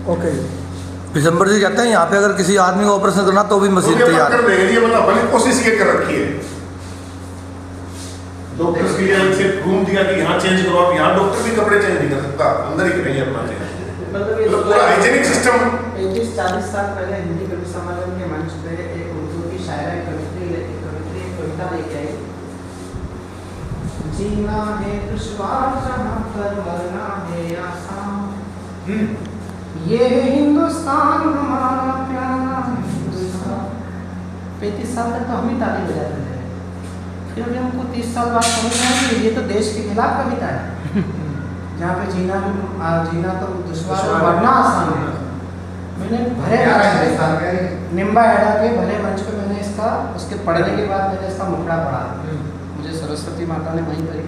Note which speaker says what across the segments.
Speaker 1: Okay दिसंबर जी कहते हैं यहाँ पे अगर किसी आदमी को ऑपरेशन करना तो भी मशीन तैयार है।
Speaker 2: मतलब कोशिश ये कर रखी है डॉक्टर्स के लिए से रूम दिया कि यहाँ चेंज करो। आप यहाँ डॉक्टर भी कपड़े चेंज नहीं कर सकता, अंदर ही करेंगे अपना चेंज। मतलब पूरा हाइजीनिक सिस्टम।
Speaker 3: 35-40 साल पहले हिंदी कवि सम्मेलन के मंच पे एक उर्दू की शायरा कविता लेके आई। जीना है दुश्वार जहाँ पर मरना है आसान, ये हिंदुस्तान हमारा प्यारा हिंदुस्तान। 35 साल तक तो हम ही ताली बजाते थे, फिर अभी हमको 30 साल बाद समझ में आया कि ये तो देश के खिलाफ कविता है, जहाँ पे जीना तो दुश्वार मरना आसान है। मैंने भरे निम्बा एडा के भले मंच पे मैंने इसका उसके पढ़ने के बाद मैंने इसका मुखड़ा पढ़ा। मुझे सरस्वती माता ने वहीं पढ़ी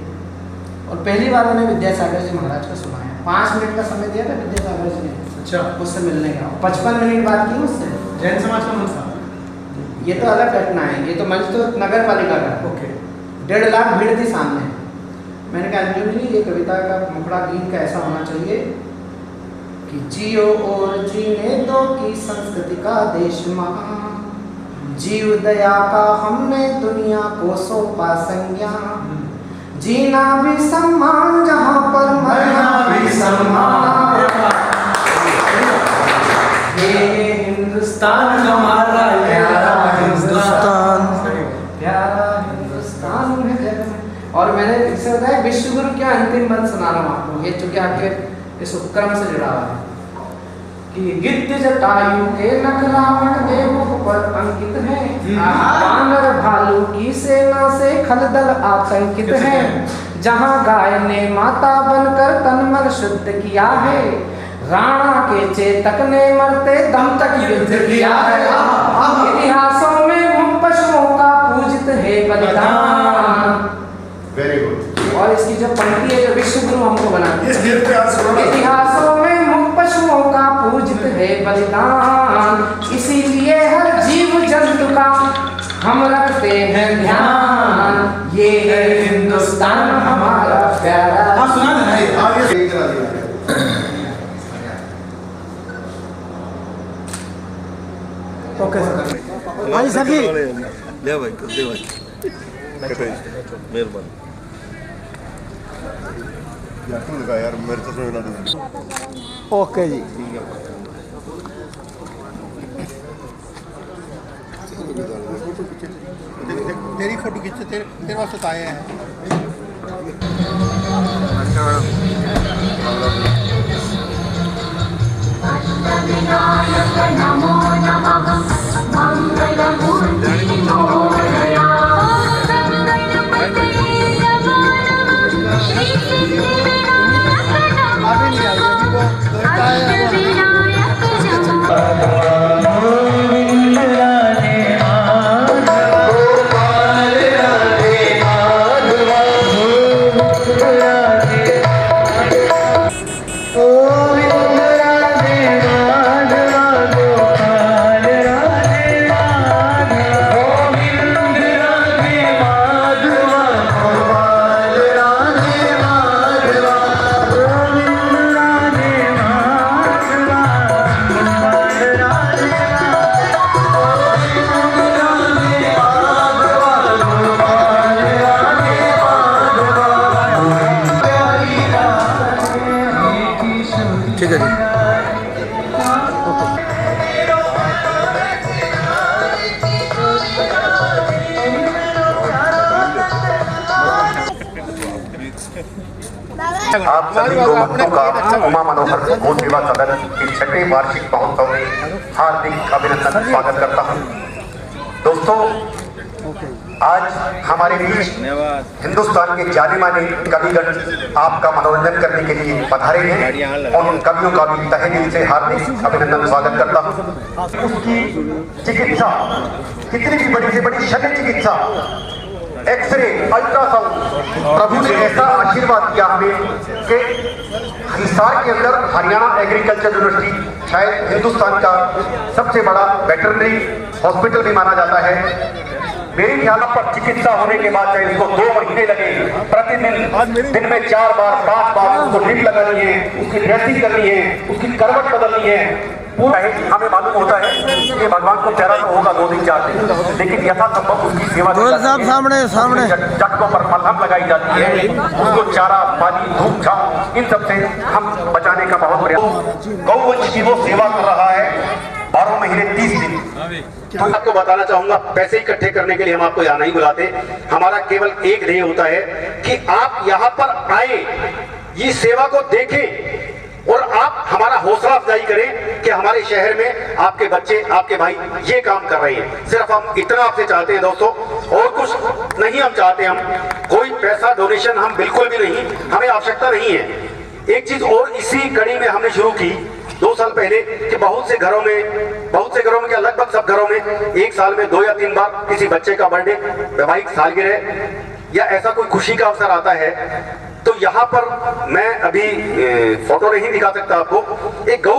Speaker 3: और पहली बार मैंने विद्यासागर जी महाराज को सुनाया। 5 मिनट का समय दिया था विद्यासागर जी ने
Speaker 1: अच्छा
Speaker 3: उससे मिलने का। 55 मिनट बात की उससे।
Speaker 1: जैन समाज का मंच था
Speaker 3: ये तो अलग घटना है, ये तो मंच तो नगर पालिका का।
Speaker 1: ओके
Speaker 3: 1.5 लाख भीड़ थी सामने। मैंने कहा अंजलि जी ये कविता का मुखड़ा गीत का ऐसा होना चाहिए कि जियो और जीने दो की संस्कृति का देश महान, जीव दया का हमने दुनिया को सौंपा संज्ञान, जीना भी सम्मान जहाँ पर मरना भी सम्मान। ये हिंदुस्तान हमारा प्यारा हिंदुस्तान, प्यारा हिंदुस्तान है जग में। और मैंने इससे बताया विश्व गुरु क्या अंतिम मंत्र सुना रहा हूँ आपको, ये चूंकि आपके इस उपक्रम से जुड़ा हुआ है कि गिद्ध जटायु के नख रावण के मुख पर अंकित है, वानर भालू की सेना से खलदल आतंकित है, जहाँ गाय ने माता बनकर तन मन शुद्ध किया है, राणा के चेतक ने मरते दम तक युद्ध किया है, इतिहासों में मुख पशुओं का पूजित है बलिदान।
Speaker 2: Very good.
Speaker 3: और इसकी जो पंक्ति है जो विश्व गुरु हमको बनाते हैं, इतिहासों में मुख पशुओं का पूजित है बलिदान, इसीलिए हर जीव जंतु का हम रखते हैं ध्यान, ये है हिंदुस्तान हमारा प्यारा।
Speaker 1: ओके सर भाई सर जी
Speaker 4: ले भाई कर दे भाई मेहरबानी यार मेरे तो सुनना दो।
Speaker 1: ओके जी
Speaker 4: तेरी फोटो खींचे तेरे वास्ते आए हैं।
Speaker 5: नमो नमः मंगलमूर्ति मोरया
Speaker 1: ठीक है जी
Speaker 6: आप सभी को भक्तों का उमा मनोहर गो सेवा सदन के 6वें वार्षिक महोत्सव में हार्दिक अभिनंदन स्वागत करता हूं। दोस्तों आज हमारे बीच हिंदुस्तान के जाने माने कविगण आपका मनोरंजन करने के लिए पधारे हैं और उन कवियों का भी तहे दिल से हार्दिक अभिनंदन स्वागत करता हूं। उसकी चिकित्सा कितनी भी बड़ी से बड़ी शल्य चिकित्सा, एक्सरे, अल्ट्रासाउंड, प्रभु ने ऐसा आशीर्वाद किया हमें कि हिसार के अंदर हरियाणा एग्रीकल्चर यूनिवर्सिटी शायद हिंदुस्तान का सबसे बड़ा वेटरनरी हॉस्पिटल भी माना जाता है। मेरे ख्याल पर चिकित्सा होने के बाद चाहे उसको 2 महीने लगे, प्रतिदिन दिन में 4 बार 5 बार उसको ड्रिप लगानी है, उसकी ड्रेसिंग करनी है, उसकी करवट बदलनी है, पूरा हमें मालूम होता है कि भगवान को प्यारा तो होगा 2 दिन 4 दिन, लेकिन यथासंभव उसकी सेवा
Speaker 1: सामने
Speaker 6: जख्मों पर मलहम लगाई जाती है, उसको चारा पानी धूप छांव इन सब से हम बचाने का बहुत प्रयास। गौवंश की वो सेवा कर रहा है 12 महीने 30 दिन। तो आपको बताना चाहूंगा, पैसे इकट्ठे करने के लिए हम आपको यहाँ नहीं बुलाते, हमारा केवल एक ध्येय होता है कि आप यहाँ पर आए, ये सेवा को देखें और आप हमारा हौसला अफजाई करें कि हमारे शहर में आपके बच्चे, आपके भाई ये काम कर रहे हैं। सिर्फ हम इतना आपसे चाहते हैं दोस्तों, और कुछ नहीं हम चाहते। हम कोई पैसा डोनेशन हम बिल्कुल भी नहीं, हमें आवश्यकता नहीं है। एक चीज और इसी कड़ी में हमने शुरू की 2 साल पहले कि बहुत से घरों में क्या लगभग सब घरों में 1 साल में 2 या 3 बार किसी बच्चे का बर्थडे, वैवाहिक सालगिरह या ऐसा कोई खुशी का अवसर आता है, तो यहाँ पर मैं अभी फोटो नहीं दिखा सकता आपको, एक गौ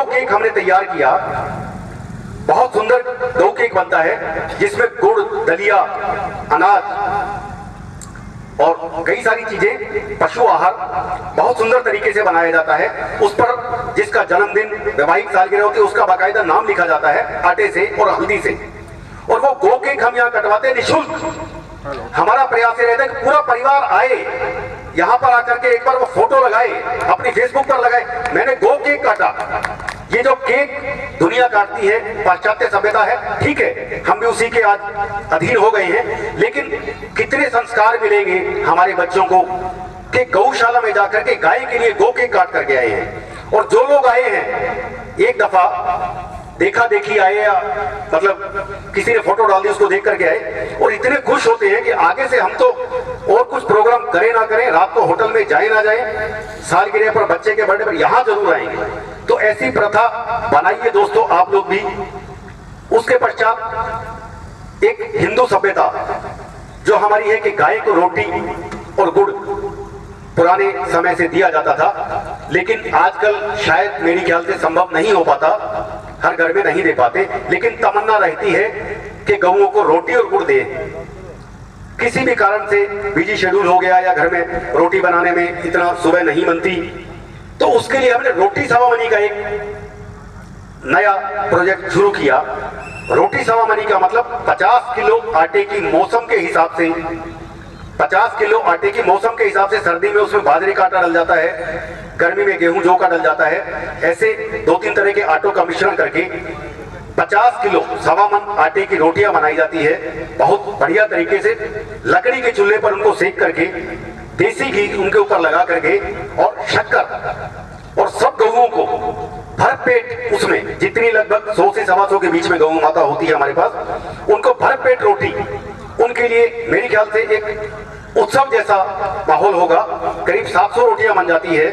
Speaker 6: केक हमने तैयार किया। बहुत सुंदर गौ केक बनता है जिसमें गुड़, दलिया, अनाज और कई सारी चीजें, पशु आहार बहुत सुंदर तरीके से बनाया जाता है। उस पर जिसका जन्मदिन, वैवाहिक सालगिरह होती है, उसका बाकायदा नाम लिखा जाता है आटे से और हल्दी से, और वो गौ केक हम यहाँ कटवाते हैं निःशुल्क। हमारा प्रयास ये रहता है कि पूरा परिवार आए, यहाँ पर आकर के एक बार वो फोटो लगाए, अपनी फेसबुक पर लगाए, मैंने गौ केक काटा। ये जो केक दुनिया काटती है पाश्चात्य सभ्यता है, ठीक है, हम भी उसी के आज अधीन हो गए हैं, लेकिन कितने संस्कार मिलेंगे हमारे बच्चों को कि गौशाला में जाकर के गाय के लिए गौ केक काट करके आए हैं। और जो लोग आए हैं, एक दफा देखा देखी आए या मतलब किसी ने फोटो डाल दी उसको देख करके आए, और इतने खुश होते हैं कि आगे से हम तो और कुछ प्रोग्राम करें ना करें, रात को होटल में जाए ना जाए, सालगिरह पर, बच्चे के बर्थडे पर यहाँ जरूर आएंगे। तो ऐसी प्रथा बनाइए दोस्तों आप लोग भी। उसके पश्चात एक हिंदू सभ्यता जो हमारी है कि गाय को रोटी और गुड़ पुराने समय से दिया जाता था, लेकिन आजकल शायद मेरे ख्याल से संभव नहीं हो पाता, हर घर में नहीं दे पाते, लेकिन तमन्ना रहती है कि गऊओं को रोटी और गुड़ दे। किसी भी कारण से बिजी शेड्यूल हो गया या घर में रोटी बनाने में इतना सुबह नहीं बनती, तो उसके लिए हमने रोटी सवा मनी का एक नया प्रोजेक्ट शुरू किया। रोटी सवा मनी का मतलब 50 किलो आटे की मौसम के हिसाब से, 50 किलो आटे की मौसम के हिसाब से, सर्दी में उसमें बाजरे का आटा डल जाता है, गर्मी में गेहूं जौ का डल जाता है, ऐसे 2-3 तरह के आटों का मिश्रण करके 50 किलो सवा मन आटे की रोटियां बनाई जाती है। बहुत बढ़िया तरीके से लकड़ी के चूल्हे पर उनको सेक करके, देसी घी उनके ऊपर लगा करके और शक्कर, और सब गऊओं को भरपेट, उसमें जितनी लगभग 100 से 125 के बीच में गऊ माता होती है हमारे पास, उनको भरपेट रोटी, उनके लिए मेरे ख्याल से एक उत्सव जैसा माहौल होगा। करीब 700 रोटियां बन जाती है,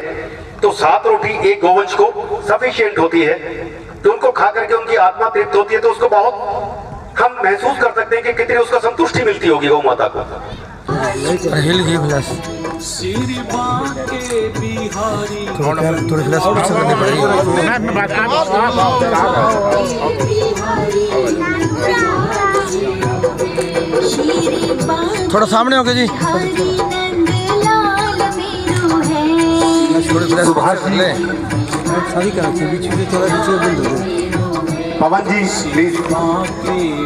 Speaker 6: तो 7 रोटी एक गोवंश को सफिशिएंट होती है, तो उनको खा करके उनकी आत्मा तृप्त होती है, तो उसको बहुत हम महसूस कर सकते हैं कि कितनी उसका संतुष्टि मिलती होगी गौ माता को।
Speaker 1: हिल गई गिलास, थोड़ी गिलास पीछे करनी पड़ेगी। थोड़ा सामने हो गया जी, थोड़ी गिलास पीछे कर ले। सभी का बीच में थोड़ा बीच बंद हो गया।
Speaker 6: पवन जी प्लीज।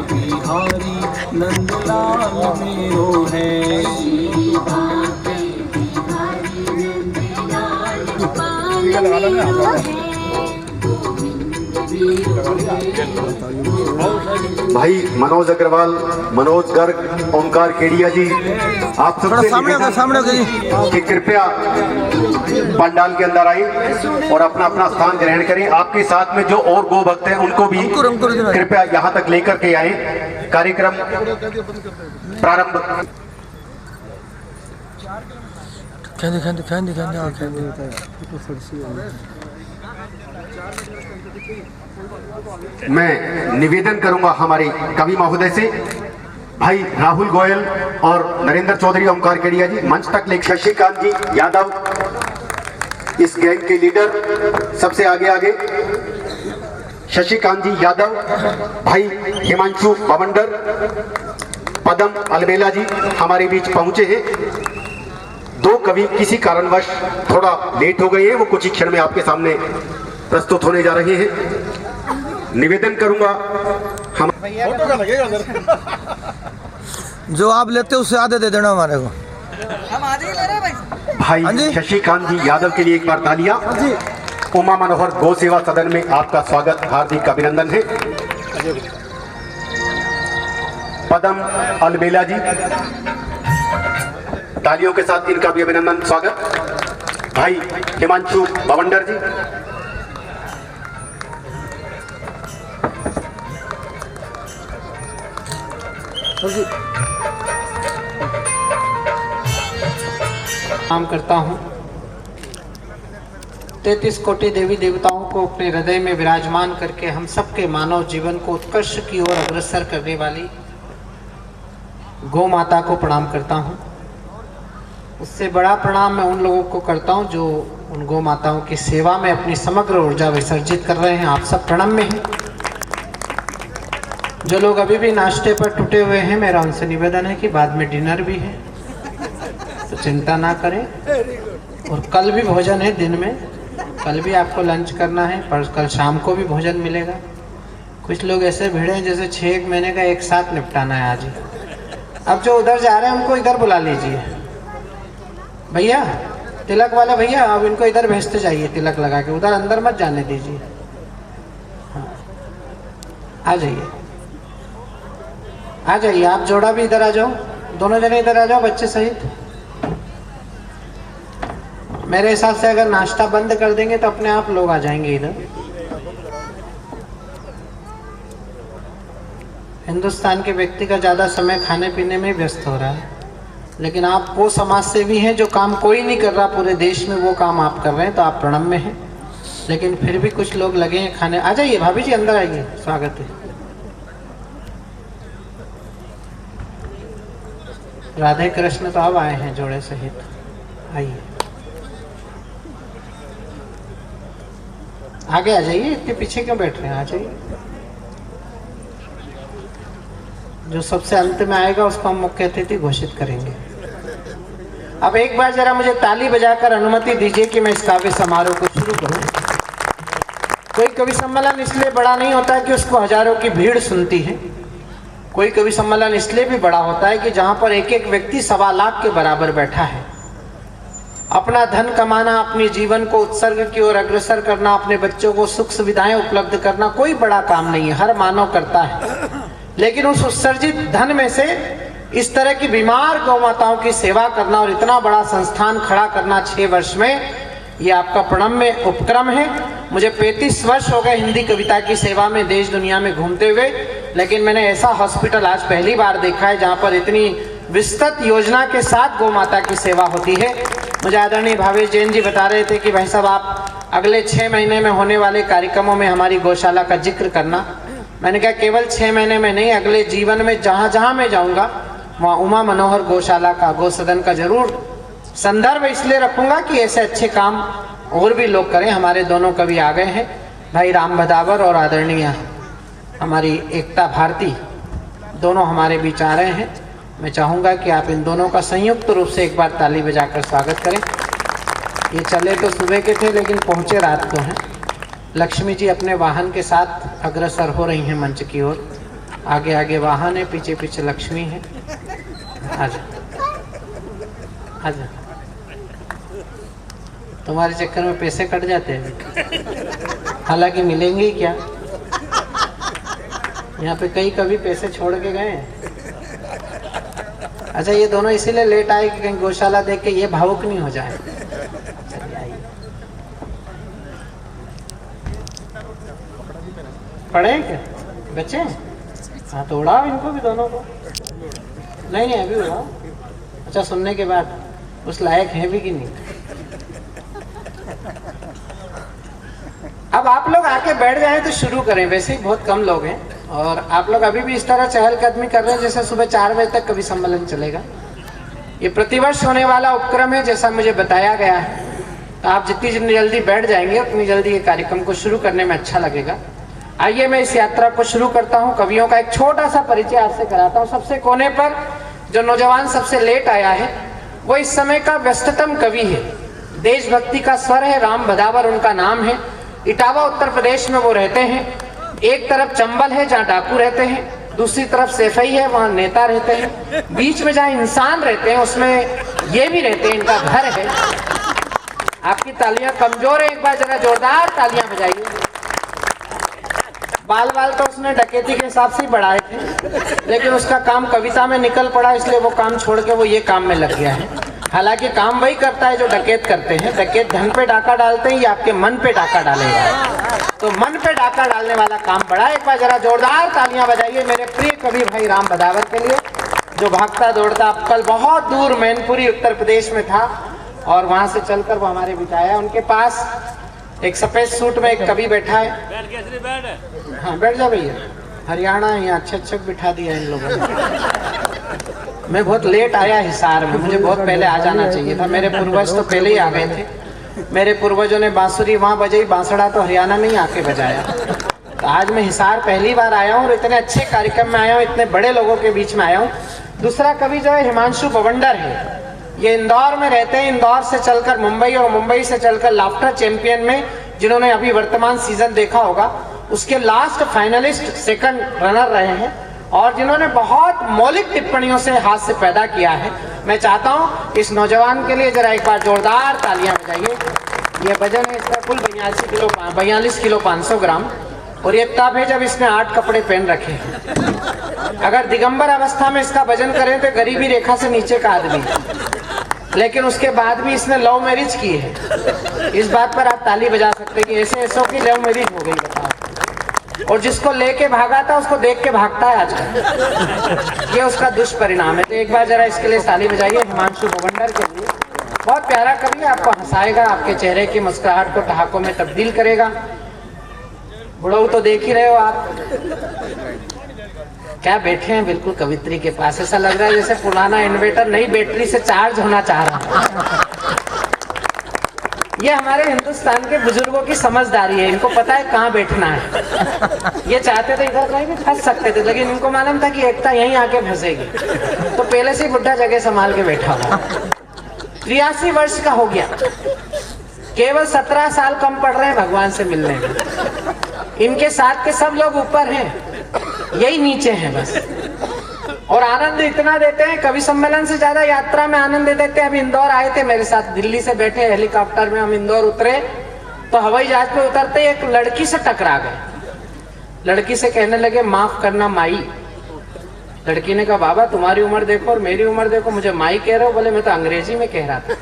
Speaker 7: बिहारी नंदलाल मेरो है,
Speaker 6: भाई मनोज अग्रवाल, मनोज गर्ग, ओमकार केडिया जी, आप सबसे
Speaker 1: सामने जी
Speaker 6: कि कृपया पंडाल के अंदर आए और अपना अपना स्थान ग्रहण करें। आपके साथ में जो और गो भक्त हैं उनको भी कृपया यहाँ तक लेकर के आए। कार्यक्रम प्रारंभ। मैं निवेदन करूंगा हमारे कवि महोदय से, भाई राहुल गोयल और नरेंद्र चौधरी, ओमकार केडिया जी मंच तक ले। शशिकांत जी यादव इस गैंग के लीडर सबसे आगे आगे। शशिकांत जी यादव, भाई हिमांशु बवंडर, पदम अलबेला जी हमारे बीच पहुंचे हैं। दो कवि किसी कारणवश थोड़ा लेट हो गए हैं, वो कुछ ही क्षण में आपके सामने प्रस्तुत होने जा रहे हैं। निवेदन करूंगा हम
Speaker 1: जो आप लेते हो उससे आधे दे देना हमारे को। हाँ
Speaker 6: भाई
Speaker 1: जी।
Speaker 6: शशिकांत जी यादव के लिए एक बार तालियां। उमा मनोहर गौ सेवा सदन में आपका स्वागत, हार्दिक अभिनंदन है। पदम अलबेला जी, तालियों के साथ इनका भी अभिनंदन स्वागत। भाई हिमांशु बवंडर जी,
Speaker 3: काम करता हूँ। 33 कोटि देवी देवताओं को अपने हृदय में विराजमान करके हम सबके मानव जीवन को उत्कर्ष की ओर अग्रसर करने वाली गौ माता को प्रणाम करता हूँ। उससे बड़ा प्रणाम मैं उन लोगों को करता हूँ जो उन गौ माताओं की सेवा में अपनी समग्र ऊर्जा विसर्जित कर रहे हैं। आप सब प्रणम में हैं। जो लोग अभी भी नाश्ते पर टूटे हुए हैं, मेरा उनसे निवेदन है कि बाद में डिनर भी है, तो चिंता ना करें। और कल भी भोजन है, दिन में कल भी आपको लंच करना है, पर कल शाम को भी भोजन मिलेगा। कुछ लोग ऐसे भिड़े हैं जैसे 6 महीने का एक साथ निपटाना है आज ही। अब जो उधर जा रहे हैं उनको इधर बुला लीजिए। भैया तिलक वाले भैया, अब इनको इधर भेजते जाइए तिलक लगा के, उधर अंदर मत जाने दीजिए। हाँ, आ जाइए आ जाइए। आप जोड़ा भी इधर आ जाओ, दोनों जने इधर आ जाओ बच्चे सहित। मेरे हिसाब से अगर नाश्ता बंद कर देंगे तो अपने आप लोग आ जाएंगे इधर। हिंदुस्तान के व्यक्ति का ज़्यादा समय खाने पीने में व्यस्त हो रहा है, लेकिन आप वो समाज सेवी हैं जो काम कोई नहीं कर रहा पूरे देश में, वो काम आप कर रहे हैं, तो आप प्रणम में हैं। लेकिन फिर भी कुछ लोग लगे हैं खाने। आ जाइए भाभी जी, अंदर आइए, स्वागत है। राधे कृष्ण तो अब आए हैं जोड़े सहित, आइए आगे आ जाइए, इतने पीछे क्यों बैठ रहे हैं, आ जाइए। जो सबसे अंत में आएगा उसको हम मुख्य अतिथि घोषित करेंगे। अब एक बार जरा मुझे ताली बजाकर अनुमति दीजिए कि मैं इस काव्य समारोह को शुरू करूं। कोई कवि सम्मेलन इसलिए बड़ा नहीं होता है कि उसको हजारों की भीड़ सुनती है। कोई कवि सम्मेलन इसलिए भी बड़ा होता है कि जहां पर एक एक व्यक्ति 1.25 लाख के बराबर बैठा है। अपना धन कमाना, अपने जीवन को उत्सर्ग की ओर अग्रसर करना, अपने बच्चों को सुख सुविधाएं उपलब्ध करना कोई बड़ा काम नहीं है, हर मानव करता है। लेकिन उस उत्सर्जित धन में से इस तरह की बीमार गौ माताओं की सेवा करना और इतना बड़ा संस्थान खड़ा करना 6 वर्ष में, ये आपका प्रणम्य उपक्रम है। मुझे 35 वर्ष हो गए हिंदी कविता की सेवा में देश दुनिया में घूमते हुए, लेकिन मैंने ऐसा हॉस्पिटल आज पहली बार देखा है जहाँ पर इतनी विस्तृत योजना के साथ गौ माता की सेवा होती है। मुझे आदरणीय भावेश जैन जी बता रहे थे कि भाई साहब आप अगले 6 महीने में होने वाले कार्यक्रमों में हमारी गौशाला का जिक्र करना। मैंने कहा केवल 6 महीने में नहीं, अगले जीवन में जहाँ जहाँ मैं जाऊँगा वहाँ उमा मनोहर गौशाला का, गौ सदन का जरूर संदर्भ इसलिए रखूँगा कि ऐसे अच्छे काम और भी लोग करें। हमारे दोनों कवि आ गए हैं, भाई राम भदावर और आदरणीय हमारी एकता भारती, दोनों हमारे बीच आ रहे हैं। मैं चाहूँगा कि आप इन दोनों का संयुक्त रूप से एक बार ताली बजाकर स्वागत करें। ये चले तो सुबह के थे लेकिन पहुँचे रात को हैं। लक्ष्मी जी अपने वाहन के साथ अग्रसर हो रही हैं मंच की ओर। आगे आगे वाहन है, पीछे पीछे लक्ष्मी है। आजा आजा, तुम्हारे चक्कर में पैसे कट जाते हैं, हालांकि मिलेंगे ही क्या। यहाँ पे कई कभी पैसे छोड़ के गए हैं। अच्छा, ये दोनों इसीलिए लेट आए कि कहीं गौशाला देख के ये भावुक नहीं हो जाए। चलिए आइए, पढ़े हैं क्या बच्चे? हाँ तो उड़ाओ इनको भी, दोनों को। नहीं नहीं अभी उड़ाओ। अच्छा, सुनने के बाद उस लायक है भी कि नहीं। अब आप लोग आके बैठ जाएं तो शुरू करें। वैसे ही बहुत कम लोग हैं और आप लोग अभी भी इस तरह चहलकदमी कर रहे हैं जैसे सुबह 4 बजे तक कवि सम्मेलन चलेगा। ये प्रतिवर्ष होने वाला उपक्रम है जैसा मुझे बताया गया है। तो आप जितनी जल्दी बैठ जाएंगे उतनी जल्दी ये कार्यक्रम को शुरू करने में अच्छा लगेगा। आइए मैं इस यात्रा को शुरू करता हूं। कवियों का एक छोटा सा परिचय आपसे कराता हूं। सबसे कोने पर जो नौजवान सबसे लेट आया है वो इस समय का व्यस्ततम कवि है। देशभक्ति का स्वर है, राम भदावर उनका नाम है। इटावा उत्तर प्रदेश में वो रहते हैं। एक तरफ चंबल है जहाँ डाकू रहते हैं, दूसरी तरफ सैफई है वहाँ नेता रहते हैं, बीच में जहाँ इंसान रहते हैं उसमें ये भी रहते हैं, इनका घर है। आपकी तालियां कमजोर है, एक बार जरा जोरदार तालियां बजाइए। बाल तो उसने डकैती के हिसाब से ही बढ़ाए थे, लेकिन उसका काम कविता में निकल पड़ा, इसलिए वो काम छोड़ के वो ये काम में लग गया है। हालांकि काम वही करता है जो डकैत करते हैं। डकैत धन पे डाका डालते हैं, ये आपके मन पे डाका डालेगा। तो मन पे डाका डालने वाला काम बड़ा। एक बार जरा जोरदार तालियां बजाइए मेरे प्रिय कवि भाई राम भदावर के लिए, जो भागता दौड़ता कल बहुत दूर मैनपुरी उत्तर प्रदेश में था और वहां से चलकर वो हमारे बीच आया। उनके पास एक सफेद सूट में एक कवि बैठा है। हाँ बैठ जा भैया, हरियाणा यहाँ अच्छे बिठा दिया इन लोगों ने। मैं बहुत लेट आया हिसार में, मुझे बहुत पहले आ जाना चाहिए था। मेरे पूर्वज तो पहले ही आ गए थे। मेरे पूर्वजों ने बांसुरी वहाँ बजाई, बांसुड़ा तो हरियाणा में ही आके बजाया। तो आज मैं हिसार पहली बार आया हूँ और इतने अच्छे कार्यक्रम में आया हूँ, इतने बड़े लोगों के बीच में आया हूँ। दूसरा कवि जो है हिमांशु बवंडर है। ये इंदौर में रहते हैं। इंदौर से चलकर मुंबई और मुंबई से चलकर लाफ्टर चैंपियन में, जिन्होंने अभी वर्तमान सीजन देखा होगा, उसके लास्ट फाइनलिस्ट सेकंड रनर रहे हैं और जिन्होंने बहुत मौलिक टिप्पणियों से हास्य पैदा किया है। मैं चाहता हूं इस नौजवान के लिए जरा एक बार जोरदार तालियां बजाइए। ये वजन है इसका कुल 42 किलो 500 ग्राम और ये तब है जब इसने 8 कपड़े पहन रखे हैं। अगर दिगंबर अवस्था में इसका वजन करें तो गरीबी रेखा से नीचे का आदमी, लेकिन उसके बाद भी इसने लव मैरिज की है। इस बात पर आप ताली बजा सकते कि ऐसे ऐसों की लव मैरिज हो गई, बताओ। और जिसको लेके भागा था उसको देख के भागता है आजकल। ये उसका दुष्परिणाम है। तो एक बार जरा इसके लिए ताली बजाइए हिमांशु बवंडर के लिए। बहुत प्यारा कवि, आपको हंसाएगा, आपके चेहरे की मुस्कुराहट को ठहाकों में तब्दील करेगा। बुढ़ऊ तो देख ही रहे हो आप, क्या बैठे हैं बिल्कुल कवित्री के पास। ऐसा लग रहा है जैसे पुराना इन्वर्टर नई बैटरी से चार्ज होना चाह रहा है। ये हमारे हिंदुस्तान के बुजुर्गों की समझदारी है, इनको पता है कहाँ बैठना है। ये चाहते थे इधर कहीं भी फंस सकते थे, लेकिन इनको मालूम था कि एकता यहीं आके फंसेगी, तो पहले से बुढ़ा जगह संभाल के बैठा हुआ। 83 वर्ष का हो गया, केवल 17 साल कम पड़ रहे हैं भगवान से मिलने में। इनके साथ के सब लोग ऊपर हैं, यही नीचे हैं बस। और आनंद इतना देते हैं, कवि सम्मेलन से ज्यादा यात्रा में आनंद देते हैं। अभी इंदौर आए थे मेरे साथ, दिल्ली से बैठे हेलीकॉप्टर में हम इंदौर उतरे तो हवाई जहाज पे उतरते एक लड़की से टकरा गए। लड़की से कहने लगे माफ करना माई। लड़की ने कहा बाबा तुम्हारी उम्र देखो और मेरी उम्र देखो, मुझे माई कह रहे हो। बोले मैं तो अंग्रेजी में कह रहा था।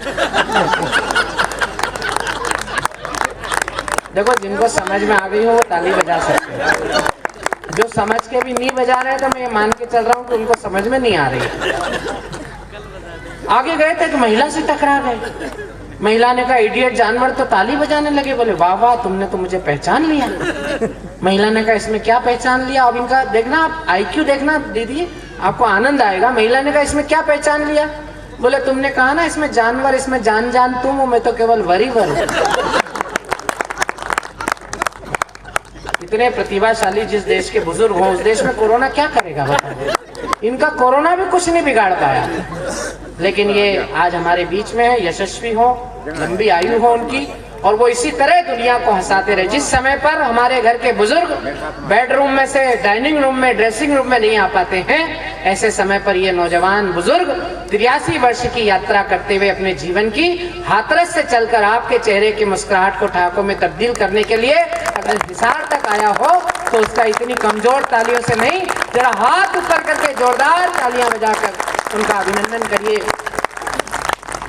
Speaker 3: देखो जिनको समझ में आ गई हो वो ताली बजा सकते हैं, जो समझ के भी नहीं बजा रहे हैं तो मैं ये मान के चल रहा हूँ कि उनको समझ में नहीं आ रही। आगे गए थे एक महिला से टकरा गए। महिला ने कहा इडियट जानवर, तो ताली बजाने लगे। बोले वाह वाह तुमने तो मुझे पहचान लिया। महिला ने कहा इसमें क्या पहचान लिया? अब इनका देखना आप IQ देखना दीदी, आपको आनंद आएगा। महिला ने कहा इसमें क्या पहचान लिया? बोले तुमने कहा ना इसमें जानवर, इसमें जान तुम हो, मैं तो केवल वरीवर हूँ। इतने प्रतिभाशाली जिस देश के बुजुर्ग हो उस देश में कोरोना क्या करेगा बताओ? इनका कोरोना भी कुछ नहीं बिगाड़ पाया, लेकिन ये आज हमारे बीच में है। यशस्वी हो, लंबी आयु हो उनकी, और वो इसी तरह दुनिया को हंसाते रहे। जिस समय पर हमारे घर के बुजुर्ग बेडरूम में से डाइनिंग रूम में, ड्रेसिंग रूम में नहीं आ पाते हैं, ऐसे समय पर ये नौजवान बुजुर्ग 83 वर्ष की यात्रा करते हुए अपने जीवन की हाथरस से चलकर आपके चेहरे की मुस्कुराहट को ठहाकों में तब्दील करने के लिए अगर हिसार तक आया हो तो उसका इतनी कमजोर तालियों से नहीं, जरा हाथ ऊपर करके जोरदार तालियां बजाकर उनका अभिनंदन करिए।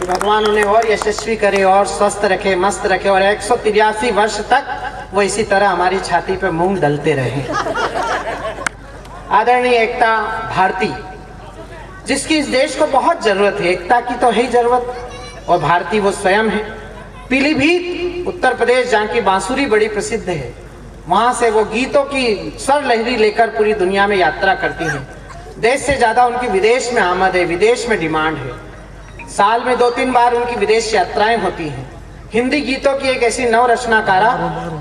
Speaker 3: भगवान उन्हें और यशस्वी करे और स्वस्थ रखे, मस्त रखे, और 183 वर्ष तक वो इसी तरह हमारी छाती पे मूंग डलते रहे। आदरणीय एकता भारती, जिसकी इस देश को बहुत जरूरत है। एकता की तो है ही जरूरत, और भारती वो स्वयं है। पीलीभीत उत्तर प्रदेश, जहाँ की बांसुरी बड़ी प्रसिद्ध है, वहां से वो गीतों की स्वर लहरी लेकर पूरी दुनिया में यात्रा करती है। देश से ज्यादा उनकी विदेश में आमद है, विदेश में डिमांड है। साल में 2-3 बार उनकी विदेश यात्राएं होती हैं। हिंदी गीतों की एक ऐसी नव रचनाकारा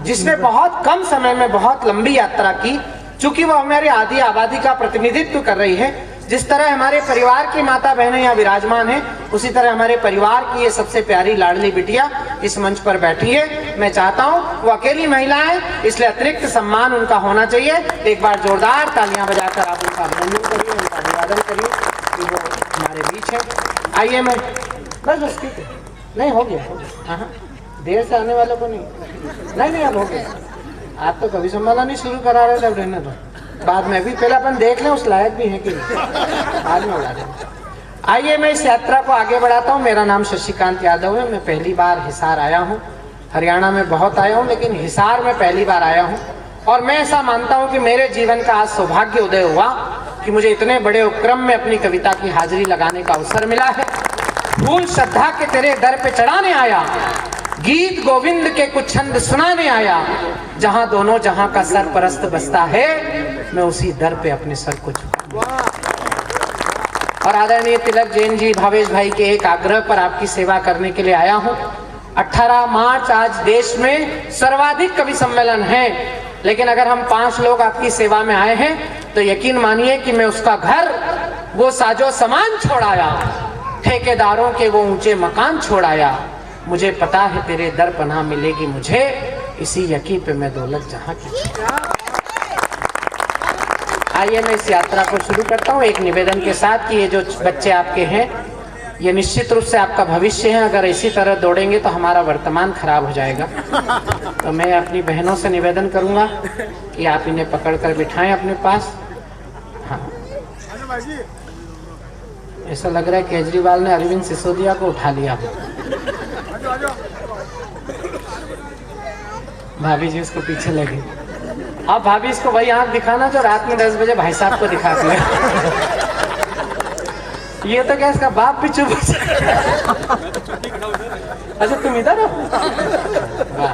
Speaker 3: जिसने बहुत कम समय में बहुत लंबी यात्रा की। चूंकि वो हमारी आधी आबादी का प्रतिनिधित्व कर रही है, जिस तरह हमारे परिवार की माता बहनें यहाँ विराजमान हैं, उसी तरह हमारे परिवार की ये सबसे प्यारी लाडली बिटिया इस मंच पर बैठी है। मैं चाहता हूँ वो अकेली महिला है, इसलिए अतिरिक्त सम्मान उनका होना चाहिए। एक बार जोरदार तालियां बजाकर आप उनका अभिनंदन करिए, उनका अभिवादन करिए कि वो हमारे बीच है। आइए मैं बस ठीक है, नहीं हो गया, हाँ देर से आने वालों को नहीं अब हो गया। आप तो कभी सम्मेलन नहीं शुरू करा रहे थे, अब रहने दो, बाद में भी पहले अपन देख लें उस लायक भी है कि नहीं, बाद में उड़ा दें। आइए मैं इस यात्रा को आगे बढ़ाता हूँ। मेरा नाम शशिकांत यादव है। मैं पहली बार हिसार आया हूँ। हरियाणा में बहुत आया हूँ, लेकिन हिसार में पहली बार आया हूँ। और मैं ऐसा मानता हूँ कि मेरे जीवन का आज सौभाग्य उदय हुआ कि मुझे इतने बड़े उपक्रम में अपनी कविता की हाजिरी लगाने का अवसर मिला है। फूल श्रद्धा के तेरे दर पे चढ़ाने आया, गीत गोविंद के कुछ छंद सुनाने आया। जहां दोनों जहां का सरपरस्त बसता है, मैं उसी दर पे अपने सर को झुकाऊंगा। और आदरणीय तिलक जैन जी, भावेश भाई के एक आग्रह पर आपकी सेवा करने के लिए आया हूं। 18 मार्च आज देश में सर्वाधिक कवि सम्मेलन है, लेकिन अगर हम 5 लोग आपकी सेवा में आए हैं तो यकीन मानिए कि मैं उसका घर, वो साजो सामान छोड़ाया, ठेकेदारों के वो ऊंचे मकान छोड़ाया। मुझे पता है तेरे दर पनाह मिलेगी मुझे, इसी यकीन पे मैं दौलत जहां की। आइए मैं इस यात्रा को शुरू करता हूँ एक निवेदन के साथ कि ये जो बच्चे आपके हैं, ये निश्चित रूप से आपका भविष्य है। अगर इसी तरह दौड़ेंगे तो हमारा वर्तमान खराब हो जाएगा। तो मैं अपनी बहनों से निवेदन करूंगा कि आप इन्हें पकड़कर बिठाएं अपने पास। हाँ, ऐसा लग रहा है केजरीवाल ने अरविंद सिसोदिया को उठा लिया। भाभी जी उसको पीछे लगी। अब भाभी इसको वही आंख दिखाना जो रात में 10 बजे भाई साहब को दिखाती है। ये तो क्या इसका बाप भी चुप। अच्छा तुम इधर हो? वाह,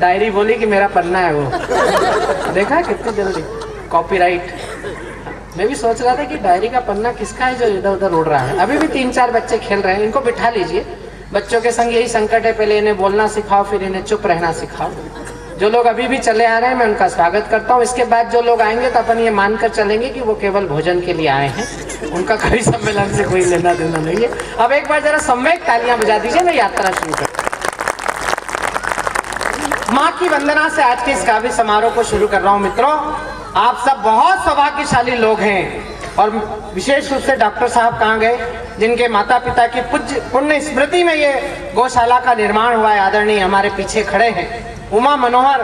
Speaker 3: डायरी बोली कि मेरा पन्ना है वो। देखा कितनी जल्दी कॉपीराइट। मैं भी सोच रहा था कि डायरी का पन्ना किसका है जो इधर उधर उड़ रहा है। अभी भी 3-4 बच्चे खेल रहे हैं, इनको बिठा लीजिए। बच्चों के संग यही संकट है, पहले इन्हें बोलना सिखाओ, फिर इन्हें चुप रहना सिखाओ। जो लोग अभी भी चले आ रहे हैं मैं उनका स्वागत करता हूँ। इसके बाद जो लोग आएंगे तो अपन ये मानकर चलेंगे कि वो केवल भोजन के लिए आए हैं, उनका कभी सम्मेलन से कोई लेना देना नहीं है। अब एक बार जरा सम्यक तालियां बजा दीजिए, मैं यात्रा शुरू कर। माँ की वंदना से आज के इस काव्य समारोह को शुरू कर रहा हूँ। मित्रों, आप सब बहुत सौभाग्यशाली लोग हैं, और विशेष रूप से डॉक्टर साहब कहाँ गए, जिनके माता पिता की पुण्य स्मृति में ये गौशाला का निर्माण हुआ है। आदरणीय हमारे पीछे खड़े हैं उमा मनोहर।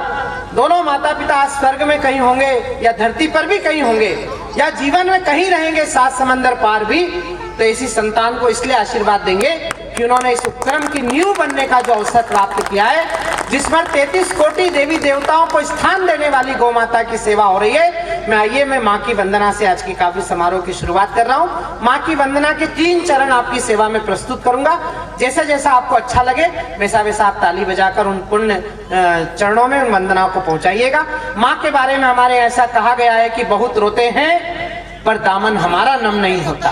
Speaker 3: दोनों माता पिता आज स्वर्ग में कहीं होंगे, या धरती पर भी कहीं होंगे, या जीवन में कहीं रहेंगे 7 समंदर पार भी, तो इसी संतान को इसलिए आशीर्वाद देंगे कि उन्होंने इस उपक्रम की नींव बनने का जो अवसर प्राप्त किया है, जिस पर 33 कोटि देवी देवताओं को स्थान देने वाली गौ माता की सेवा हो रही है। मैं माँ की वंदना से आज की काव्य समारोह की शुरुआत कर रहा हूँ। माँ की वंदना के 3 चरण आपकी सेवा में प्रस्तुत करूंगा। जैसा जैसा आपको अच्छा लगे वैसा वैसा आप ताली बजाकर उन पुण्य चरणों में उन वंदनाओं को पहुंचाइएगा। माँ के बारे में हमारे ऐसा कहा गया है कि बहुत रोते हैं पर दामन हमारा नम नहीं होता।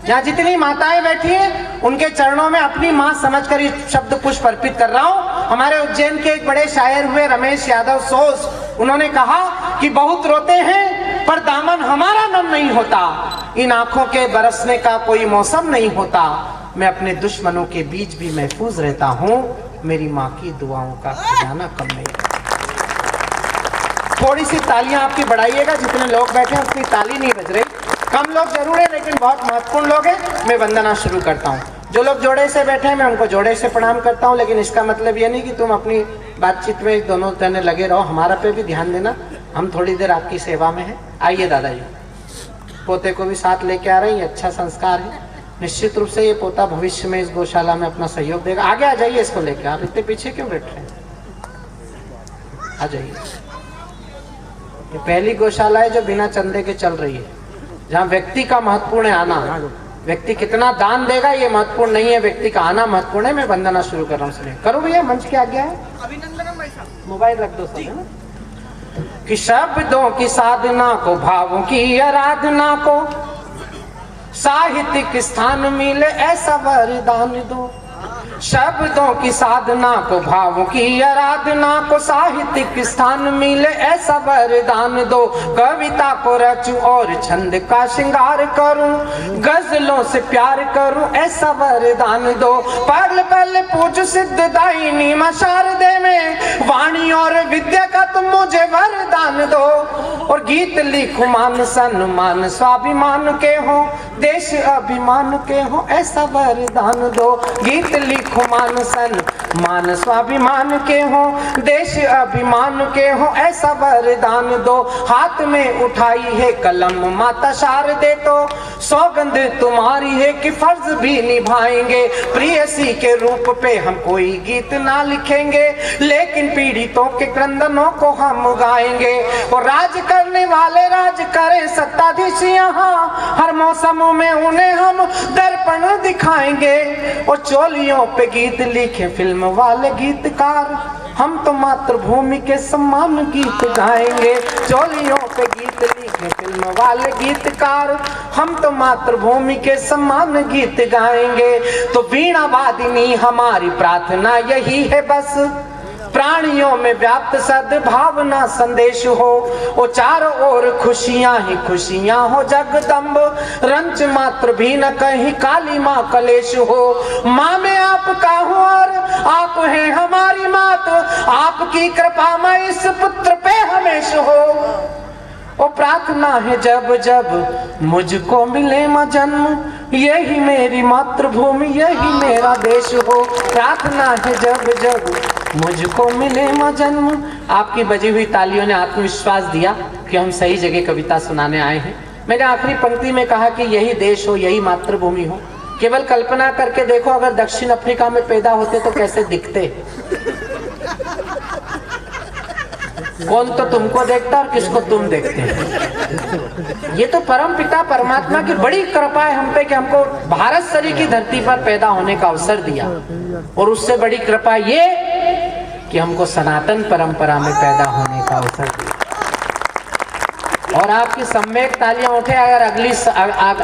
Speaker 3: यहाँ जितनी माताएं बैठी हैं उनके चरणों में अपनी माँ समझकर ये शब्द पुष्प अर्पित कर रहा हूँ। हमारे उज्जैन के एक बड़े शायर हुए रमेश यादव सोस, उन्होंने कहा कि बहुत रोते हैं पर दामन हमारा नम नहीं होता, इन आंखों के बरसने का कोई मौसम नहीं होता, मैं अपने दुश्मनों के बीच भी महफूज रहता हूँ, मेरी माँ की दुआओं का खजाना कम नहीं। थोड़ी सी तालियां आपकी बढ़ाइएगा, जितने लोग बैठे हैं उतनी ताली नहीं बज रही। कम लोग जरूर है लेकिन बहुत महत्वपूर्ण लोग हैं। मैं वंदना शुरू करता हूँ। जो लोग जोड़े से बैठे हैं मैं उनको जोड़े से प्रणाम करता हूँ, लेकिन इसका मतलब ये नहीं कि तुम अपनी बातचीत में दोनों जने लगे रहो, हमारा पे भी ध्यान देना, हम थोड़ी देर आपकी सेवा में हैं। आइए दादाजी, पोते को भी साथ लेके आ रहे हैं, अच्छा संस्कार है। निश्चित रूप से ये पोता भविष्य में इस गौशाला में अपना सहयोग देगा। आगे आ जाइए इसको लेके, आप इतने पीछे क्यों बैठ रहे हैं, आ जाइए। ये पहली गौशाला है जो बिना चंदे के चल रही है, जहाँ व्यक्ति का महत्वपूर्ण है आना। व्यक्ति कितना दान देगा ये महत्वपूर्ण नहीं है, व्यक्ति का आना महत्वपूर्ण है। मैं वंदना शुरू कर रहा हूँ। सुनिए, करो भैया, मंच की आज्ञा है। अभिनंदन भाई साहब, मोबाइल रख दो सब, है ना। कि शब्दों की साधना को, भावों की आराधना को साहित्यिक स्थान मिले ऐसा वरदान दो, शब्दों की साधना को, भावों की आराधना को साहित्यिक स्थान मिले ऐसा वरदान दो। कविता को रचूं और छंद का श्रृंगार करूं, गजलों से प्यार करूं ऐसा वरदान दो। पहले पूज सिद्धदायिनी मां शारदे में, वाणी और विद्या का तुम मुझे वरदान दो। और गीत लिखूं मान सम्मान स्वाभिमान के हो, देश अभिमान के हो ऐसा वरदान दो। गीत लिखो मान सम्मान स्वाभिमान के हो, देश अभिमान के हो ऐसा वरदान दो। हाथ में उठाई है कलम माता शारदे तो, सौगंध तुम्हारी है कि फर्ज भी निभाएंगे। प्रियसी के रूप पे हम कोई गीत ना लिखेंगे, लेकिन पीड़ितों के क्रंदनों को हम गाएंगे। और राज करने वाले राज करें सत्ताधीश यहाँ, हर मौसम में उन्हें हम दर्पण दिखाएंगे। और चोलियों पे गीत लिखे फिल्म वाले गीतकार, हम तो मातृभूमि के सम्मान गीत गाएंगे। चोलियों पे गीत लिखे फिल्म वाले गीतकार, हम तो मातृभूमि के सम्मान गीत गाएंगे। तो वीणा वादिनी हमारी प्रार्थना यही है बस, प्राणियों में व्याप्त सद्भावना संदेश हो। ओ चारों ओर खुशियां ही खुशियां हो जगदम्ब, रंच मात्र भी न कहीं काली माँ कलेश हो। माँ में आपका हूँ और आप हैं हमारी मात, आपकी कृपा में इस पुत्र पे हमेशा हो। ओ प्रार्थना है जब जब मुझको मिले माँ जन्म, यही मेरी मातृभूमि यही मेरा देश हो। प्रार्थना है जब जब मुझको मिले माँ जन्म। आपकी बजी हुई तालियों ने आत्मविश्वास दिया कि हम सही जगह कविता सुनाने आए हैं। मैंने आखिरी पंक्ति में कहा कि यही देश हो यही मातृभूमि हो। केवल कल्पना करके देखो, अगर दक्षिण अफ्रीका में पैदा होते तो कैसे दिखते। कौन तो तुमको देखता और किसको तुम देखते हैं। ये तो परम पिता परमात्मा की बड़ी कृपा है हम पे कि हमको भारत सरी की धरती पर पैदा होने का अवसर दिया। और उससे बड़ी कृपा ये कि हमको सनातन परंपरा में पैदा होने का अवसर दिया। और आपकी सम्यक तालियां उठे अगर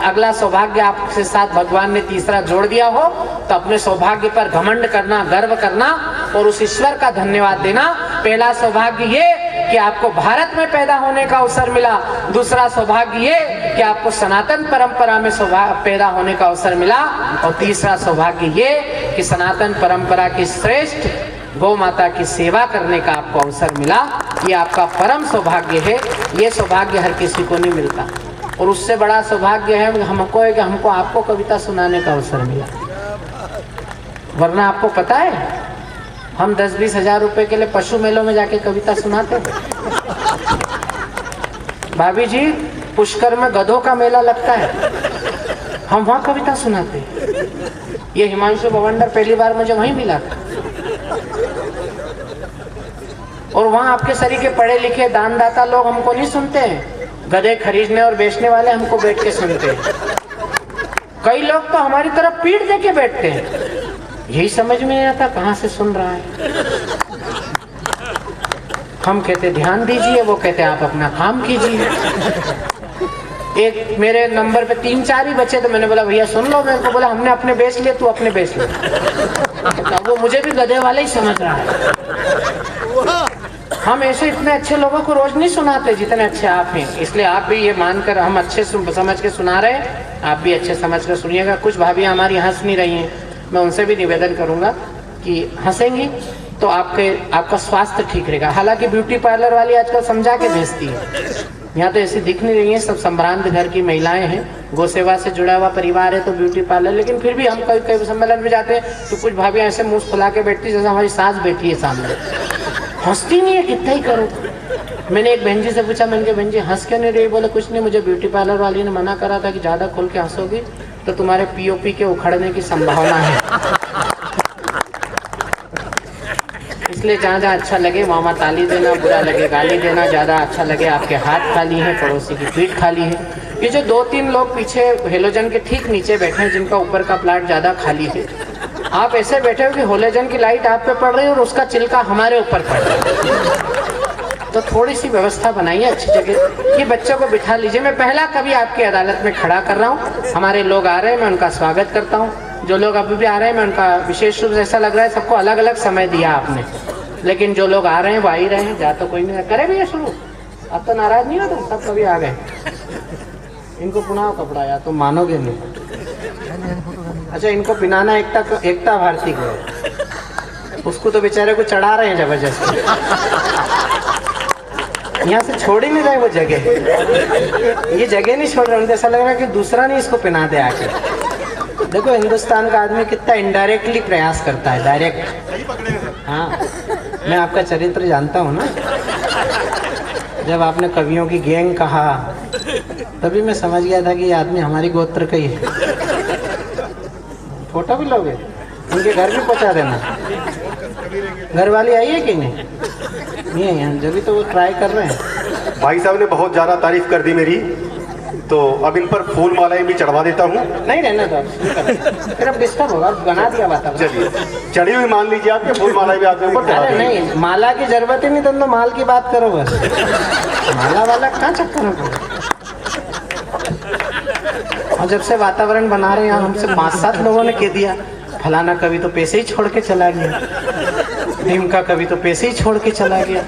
Speaker 3: अगला सौभाग्य आपके साथ भगवान ने तीसरा जोड़ दिया हो तो अपने सौभाग्य पर घमंड करना, गर्व करना और उस ईश्वर का धन्यवाद देना। पहला सौभाग्य ये कि आपको भारत में पैदा होने का अवसर मिला, दूसरा सौभाग्य ये कि आपको सनातन परंपरा में पैदा होने का अवसर मिला, और तीसरा सौभाग्य ये कि सनातन परंपरा की श्रेष्ठ गौ माता की सेवा करने का आपको अवसर मिला। ये आपका परम सौभाग्य है। ये सौभाग्य हर किसी को नहीं मिलता। और उससे बड़ा सौभाग्य है हमको है कि हमको आपको कविता सुनाने का अवसर मिला। वरना आपको पता है हम 10-20 हजार रुपए के लिए पशु मेलों में जाके कविता सुनाते। भाभी जी पुष्कर में गधों का मेला लगता है, हम वहाँ कविता सुनाते। ये हिमांशु भवंडर पहली बार मुझे वहीं मिला था। और वहाँ आपके शरीर के पढ़े लिखे दानदाता लोग हमको नहीं सुनते हैं, गधे खरीदने और बेचने वाले हमको बैठ के सुनते हैं। कई लोग तो हमारी तरफ पीठ दे के बैठते हैं। यही समझ में नहीं आता कहाँ से सुन रहा है। हम कहते ध्यान दीजिए, वो कहते आप अपना काम कीजिए। एक मेरे नंबर पे 3-4 ही बचे तो मैंने बोला भैया सुन लो। मेरे को बोला हमने अपने बेच लिए, तू अपने बेच ले। वो मुझे भी गधे वाला ही समझ रहा है। हम ऐसे इतने अच्छे लोगों को रोज नहीं सुनाते जितने अच्छे आप हैं। इसलिए आप भी ये मानकर हम अच्छे समझ के सुना रहे हैं, आप भी अच्छे समझ कर सुनिएगा। कुछ भाभी हमारी हंस नहीं रही हैं, मैं उनसे भी निवेदन करूंगा कि हंसेंगी तो आपका स्वास्थ्य ठीक रहेगा। हालांकि ब्यूटी पार्लर वाली आजकल समझा के भेजती है। यहाँ तो ऐसी दिख नहीं रही है, सब संभ्रांत घर की महिलाएं हैं, गौ सेवा से जुड़ा हुआ परिवार है तो ब्यूटी पार्लर। लेकिन फिर भी हम कई सम्मेलन में जाते हैं तो कुछ भाभियाँ ऐसे मुंह फुला के बैठती जैसे हमारी सास बैठी है सामने, हंसती नहीं है। कितना ही करो। मैंने एक बहन जी से पूछा, मैंने कहा बहन जी हंस क्यों नहीं रही? बोले कुछ नहीं, मुझे ब्यूटी पार्लर वाली ने मना करा था कि ज़्यादा खुल के हंसोगी तो तुम्हारे पीओपी के उखड़ने की संभावना है। इसलिए जहाँ जहाँ अच्छा लगे वहाँ ताली देना, बुरा लगे गाली देना। ज़्यादा अच्छा लगे आपके हाथ खाली है, पड़ोसी की पीठ खाली है। ये जो 2-3 लोग पीछे हेलोजन के ठीक नीचे बैठे हैं जिनका ऊपर का प्लाट ज़्यादा खाली है, आप ऐसे बैठे हो कि हेलोजन की लाइट आप पे पड़ रही है और उसका चिल्का हमारे ऊपर पड़ रहा है। तो थोड़ी सी व्यवस्था बनाइए अच्छी जगह। ये बच्चों को बिठा लीजिए। मैं पहला कभी आपकी अदालत में खड़ा कर रहा हूँ। हमारे लोग आ रहे हैं, मैं उनका स्वागत करता हूँ। जो लोग अभी भी आ रहे हैं, मैं उनका विशेष रूप से ऐसा लग रहा है सबको अलग अलग समय दिया आपने, लेकिन जो लोग आ रहे हैं वो आ ही रहे हैं, जा तो कोई नहीं करे भैया शुरू। अब तो नाराज नहीं हो तुम, सब कभी आ गए। इनको पुनाव कपड़ा यार, तुम मानोगे नहीं। अच्छा, इनको पिनाना एकता भारती को, उसको तो बेचारे को चढ़ा रहे हैं जबरदस्ती, यहाँ से छोड़ ही नहीं रहे वो जगह, ये जगह नहीं छोड़ रहे, उनको ऐसा लग रहा है कि दूसरा नहीं इसको पिना दे आके। देखो हिंदुस्तान का आदमी कितना इनडायरेक्टली प्रयास करता है, डायरेक्ट। हाँ, मैं आपका चरित्र जानता हूँ ना। जब आपने कवियों की गैंग कहा तभी मैं समझ गया था कि ये आदमी हमारी गोत्र का ही है। फोटो भी लोगे, उनके घर भी पहुँचा देना। घर वाली आई है कि नहीं? नहीं है यहाँ, जब भी तो वो ट्राई कर रहे हैं।
Speaker 6: भाई साहब ने बहुत ज़्यादा तारीफ कर दी मेरी, तो अब इन पर फूल मालाएं भी चढ़वा देता हूँ।
Speaker 3: नहीं रहना तो फिर अब डिस्टर्ब होगा, बना दिया बात।
Speaker 6: चलिए, चढ़ी हुई मान लीजिए आपके, फूल मालाएं भी आपके ऊपर चढ़ा
Speaker 3: अरे
Speaker 6: देंगे।
Speaker 3: नहीं, माला की जरूरत ही नहीं, तुम तो माल की बात करो बस। माला वाला कहाँ चक्कर है? और जब से वातावरण बना रहे हैं यहाँ, हमसे 5-7 लोगों ने कह दिया फलाना कभी तो पैसे ही छोड़ के चला गया, भीम का कभी तो पैसे ही छोड़ के चला गया।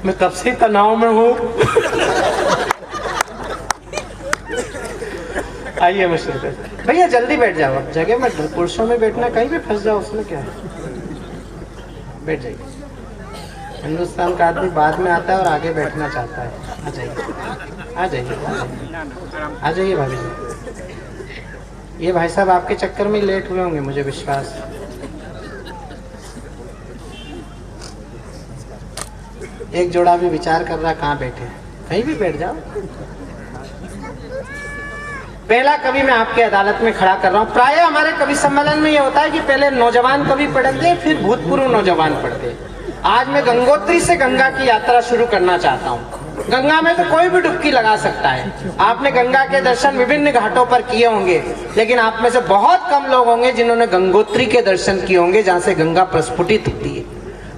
Speaker 3: मैं कब से तनाव में हूँ। आइए मुश्किल भैया, जल्दी बैठ जाओ। अब जगह में पुरुषों में बैठना, कहीं भी फंस जाओ उसमें क्या है, बैठ जाइए। हिंदुस्तान का आदमी बाद में आता है और आगे बैठना चाहता है। आ जाइए, आ जाइए, आ जाइए भाभी जी। ये भाई साहब आपके चक्कर में लेट हुए होंगे, मुझे विश्वास। एक जोड़ा भी विचार कर रहा कहाँ बैठे, कहीं भी बैठ जाओ। पहला कवि मैं आपके अदालत में खड़ा कर रहा हूँ। प्राय हमारे कवि सम्मेलन में ये होता है कि पहले नौजवान कवि पढ़ते, फिर भूतपूर्व नौजवान पढ़ते। आज मैं गंगोत्री से गंगा की यात्रा शुरू करना चाहता हूँ। गंगा में तो कोई भी डुबकी लगा सकता है। आपने गंगा के दर्शन विभिन्न घाटों पर किए होंगे, लेकिन आप में से बहुत कम लोग होंगे जिन्होंने गंगोत्री के दर्शन किए होंगे, जहाँ से गंगा प्रस्फुटित होती है।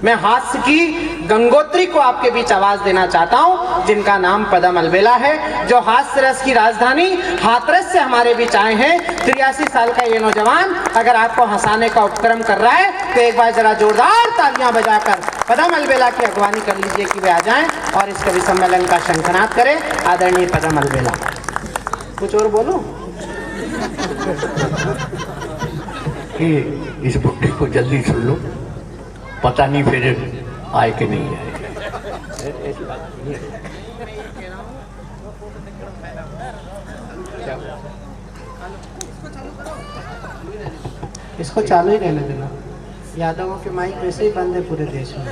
Speaker 3: मैं हास्य की गंगोत्री को आपके बीच आवाज देना चाहता हूं, जिनका नाम पदम अलबेला है, जो हास्य रस की राजधानी हाथरस से हमारे बीच आए हैं। 83 साल का ये नौजवान अगर आपको हंसाने का उपक्रम कर रहा है तो एक बार जरा जोरदार तालियां बजाकर पदम अलबेला की अगवानी कर लीजिए कि वे आ जाएं और इस कवि सम्मेलन का शंखनाद करें। आदरणीय पदम अलबेला। कुछ और बोलो?
Speaker 8: इस बुढ़े को जल्दी सुन लो, पता नहीं फिर आए कि नहीं आए।
Speaker 3: इसको चालू ही रहने देना। यादवों के माइक वैसे ही बंद है पूरे देश में,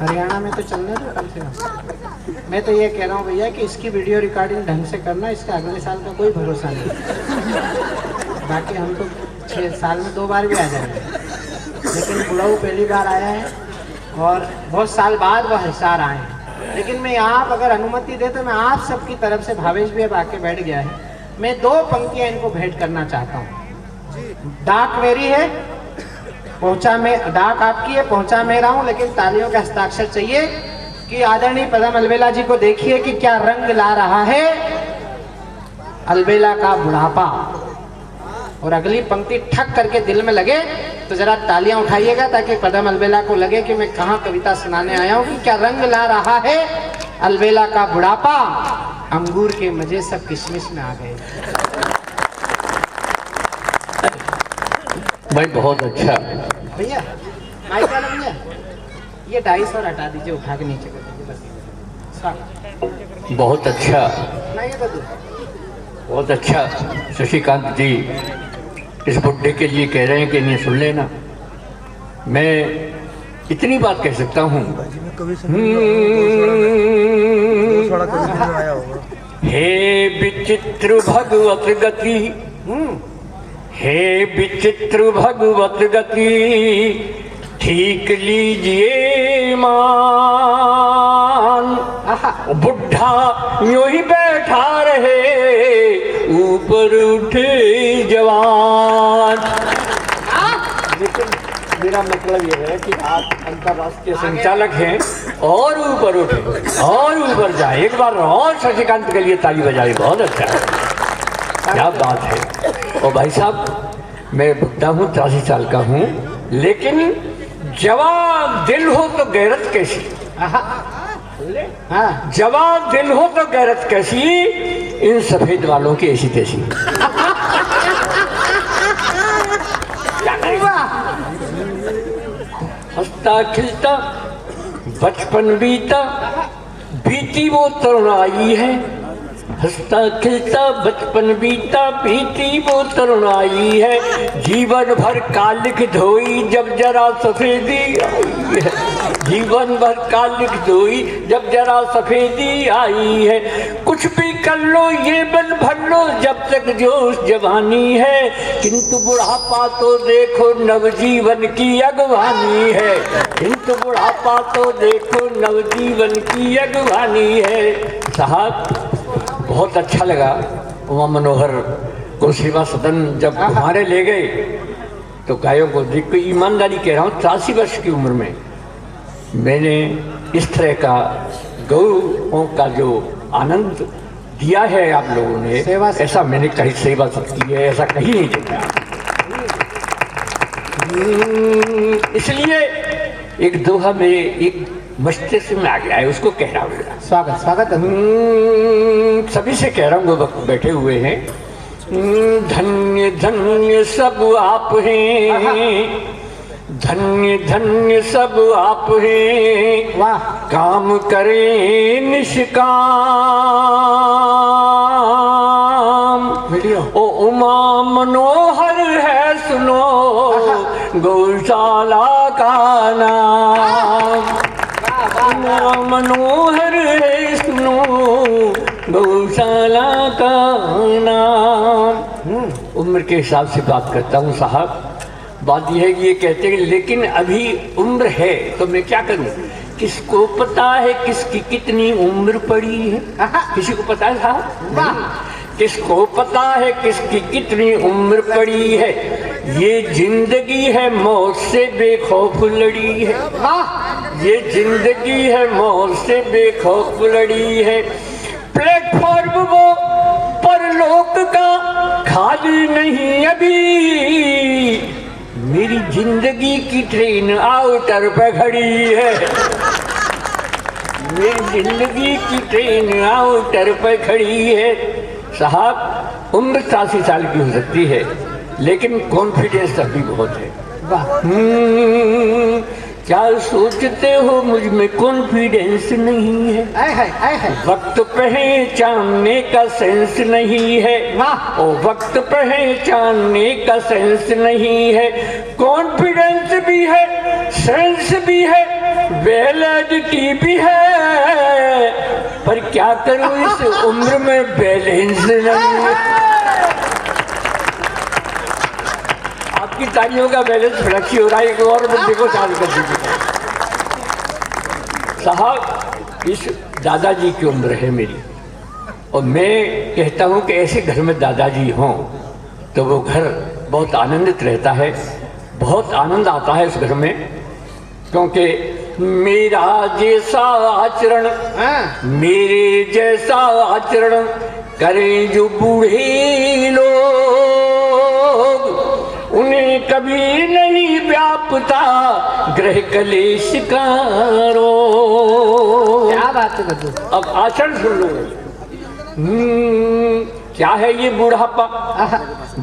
Speaker 3: हरियाणा में तो चलने दो कम से कम। मैं तो ये कह रहा हूँ भैया कि इसकी वीडियो रिकॉर्डिंग ढंग से करना, इसका अगले साल का कोई भरोसा नहीं। बाकी हम तो 6 साल में 2 बार भी आ जाएंगे, लेकिन बुढ़ाऊ पहली बार आया है और बहुत साल बाद वह हिसार आए हैं। लेकिन मैं यहाँ अगर अनुमति दे तो मैं आप सबकी तरफ से, भावेश भी अब आके बैठ गया है, मैं 2 पंक्तियाँ इनको भेंट करना चाहता हूँ। डाक मेरी है, पहुँचा मैं, डाक आपकी है, पहुँचा मैं रहा हूँ, लेकिन तालियों का हस्ताक्षर चाहिए कि आदरणीय पदम अलबेला जी को देखिए कि क्या रंग ला रहा है अलबेला का बुढ़ापा। और अगली पंक्ति ठक करके दिल में लगे तो जरा तालियां उठाइएगा, ताकि पदम अलबेला को लगे कि मैं कहाँ कविता सुनाने आया हूँ। कि क्या रंग ला रहा है अलबेला का बुढ़ापा, अंगूर के मजे सब किशमिश में आ गए।
Speaker 8: भाई बहुत अच्छा।
Speaker 3: भैया माइक वाला भैया, ये 250 और हटा दीजिए, उठा के नीचे कर दीजिए बस।
Speaker 8: बहुत अच्छा,
Speaker 3: नहीं बदू,
Speaker 8: बहुत अच्छा। शशिकांत जी इस बुड्ढे के लिए कह रहे हैं कि नहीं, सुन लेना। मैं इतनी बात कह सकता हूँ, हे विचित्र भगवत गति, हे विचित्र भगवत गति, ठीक लीजिए मान। बुढ़ा यूं ही बैठा रहे, ऊपर उठे जवान। लेकिन मेरा मतलब यह है कि आप अंतर्राष्ट्रीय संचालक हैं और ऊपर उठे और ऊपर जाए। एक बार और शशिकांत के लिए ताली बजाई, बहुत अच्छा है, क्या बात है। और भाई साहब मैं बुढ़ा हूँ, 83 साल का हूँ, लेकिन जवान दिल हो तो गैरत कैसी।
Speaker 3: हाँ
Speaker 8: जवान दिल हो तो गैरत कैसी, इन सफेद वालों की ऐसी तैसी। हंसता खिलता बचपन बीता, बीती वो तरुणाई है। हंसता खिलता बचपन बीता, बीती वो तरुणाई है। जीवन भर कालिक धोई जब जरा सफेदी आई है। जीवन भर कालिक धोई जब जरा सफेदी आई है। कुछ भी कर लो ये बल भर लो जब तक जोश जवानी है, किंतु बुढ़ापा तो देखो नवजीवन की अगवानी है। किंतु बुढ़ापा तो देखो नवजीवन की अगवानी है। साहब बहुत अच्छा लगा, उमा मनोहर को सेवा सदन जब हमारे ले गए तो गायों को देख के ईमानदारी कह रहा हूँ, 83 वर्ष की उम्र में मैंने इस तरह का गौओं का जो आनंद दिया है आप लोगों ने, ऐसा मैंने कहीं सेवा की है, ऐसा कहीं नहीं देखा। इसलिए एक दोहा मेरे एक मस्तिष्क में आ गया है, उसको कह रहा हूँ।
Speaker 3: स्वागत स्वागत।
Speaker 8: सभी से कह रहा हूँ, वो बैठे हुए हैं। धन्य धन्य सब आप हैं, धन्य धन्य सब आप हैं,
Speaker 3: वाह।
Speaker 8: काम करें निष्काम। ओ उमा मनोहर है सुनो गौशाला का नाम। उमा मनोहर है सुनो गौशाला का नाम। उम्र के हिसाब से बात करता हूँ साहब। बात यह है कि ये कहते हैं लेकिन अभी उम्र है तो मैं क्या करूं। किसको पता है किसकी कितनी उम्र पड़ी है? किसी को पता है साहब? किसको पता है किसकी कितनी उम्र पड़ी है? ये जिंदगी है मौत से बेखौफ लड़ी है। ये जिंदगी है मौत से बेखौफ लड़ी है। प्लेटफॉर्म वो परलोक का खाली नहीं अभी। मेरी जिंदगी की ट्रेन आउटर पे खड़ी है। मेरी जिंदगी की ट्रेन आउटर पे खड़ी है। साहब उम्र 83 साल की हो सकती है लेकिन कॉन्फिडेंस अभी बहुत है। क्या सोचते हो मुझ में कॉन्फिडेंस नहीं है? वक्त पहचानने का सेंस नहीं है। ओ वक्त पहचानने का सेंस नहीं है। कॉन्फिडेंस भी है, सेंस भी है, वैलिडिटी भी है, पर क्या करूं इस उम्र में बैलेंस नहीं है। आपकी तालियों का बैलेंस फ्लक्सी हो रहा है। एक और बंदे को चालू कर दीजिए साहब। इस दादाजी की उम्र है मेरी और मैं कहता हूँ कि ऐसे घर में दादाजी हों तो वो घर बहुत आनंदित रहता है, बहुत आनंद आता है उस घर में। क्योंकि मेरा जैसा आचरण, मेरे जैसा आचरण करें जो बूढ़े लोग, उन्हें कभी नहीं व्यापता ग्रह कलेश का रोग।
Speaker 3: क्या बात है बच्चों?
Speaker 8: अब आचरण सुन लो। क्या है ये बुढ़ापा?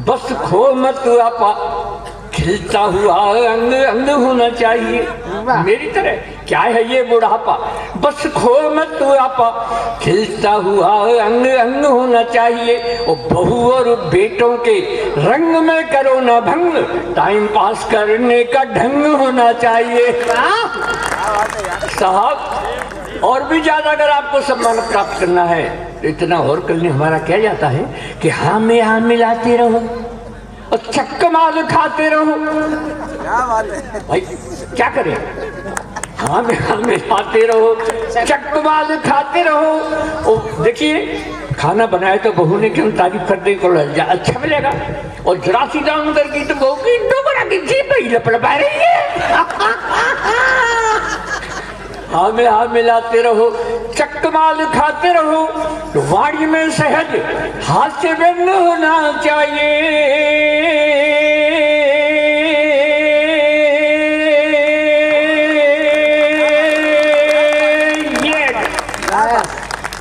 Speaker 8: बस खो मत आपा, खिलता हुआ अंग अंग होना चाहिए मेरी तरह। क्या है ये बुढ़ापा? बस खो मत आपा, खिलता हुआ अंग अंग होना चाहिए। और बहू और बेटों के रंग में करो ना भंग, टाइम पास करने का ढंग होना चाहिए। साहब और भी ज्यादा अगर आपको सम्मान प्राप्त करना है तो इतना और करने हमारा क्या जाता है कि हाँ में हाँ मिलाते रहो और चक्का माल खाते रहो। भाई क्या करें? हाँ में खाते रहो, चक्का माल खाते रहो। और देखिए खाना बनाए तो बहू ने क्यों तारीफ करने को अच्छा मिलेगा, और जरा सी डाउन करके तो बहू की डोबरा की जीभ ही लपलपा रही है। हाँ में हाँ मिलाते रहो, चकमाल खाते रहो, तो वाणी में सहज हास्य व्यंग होना चाहिए।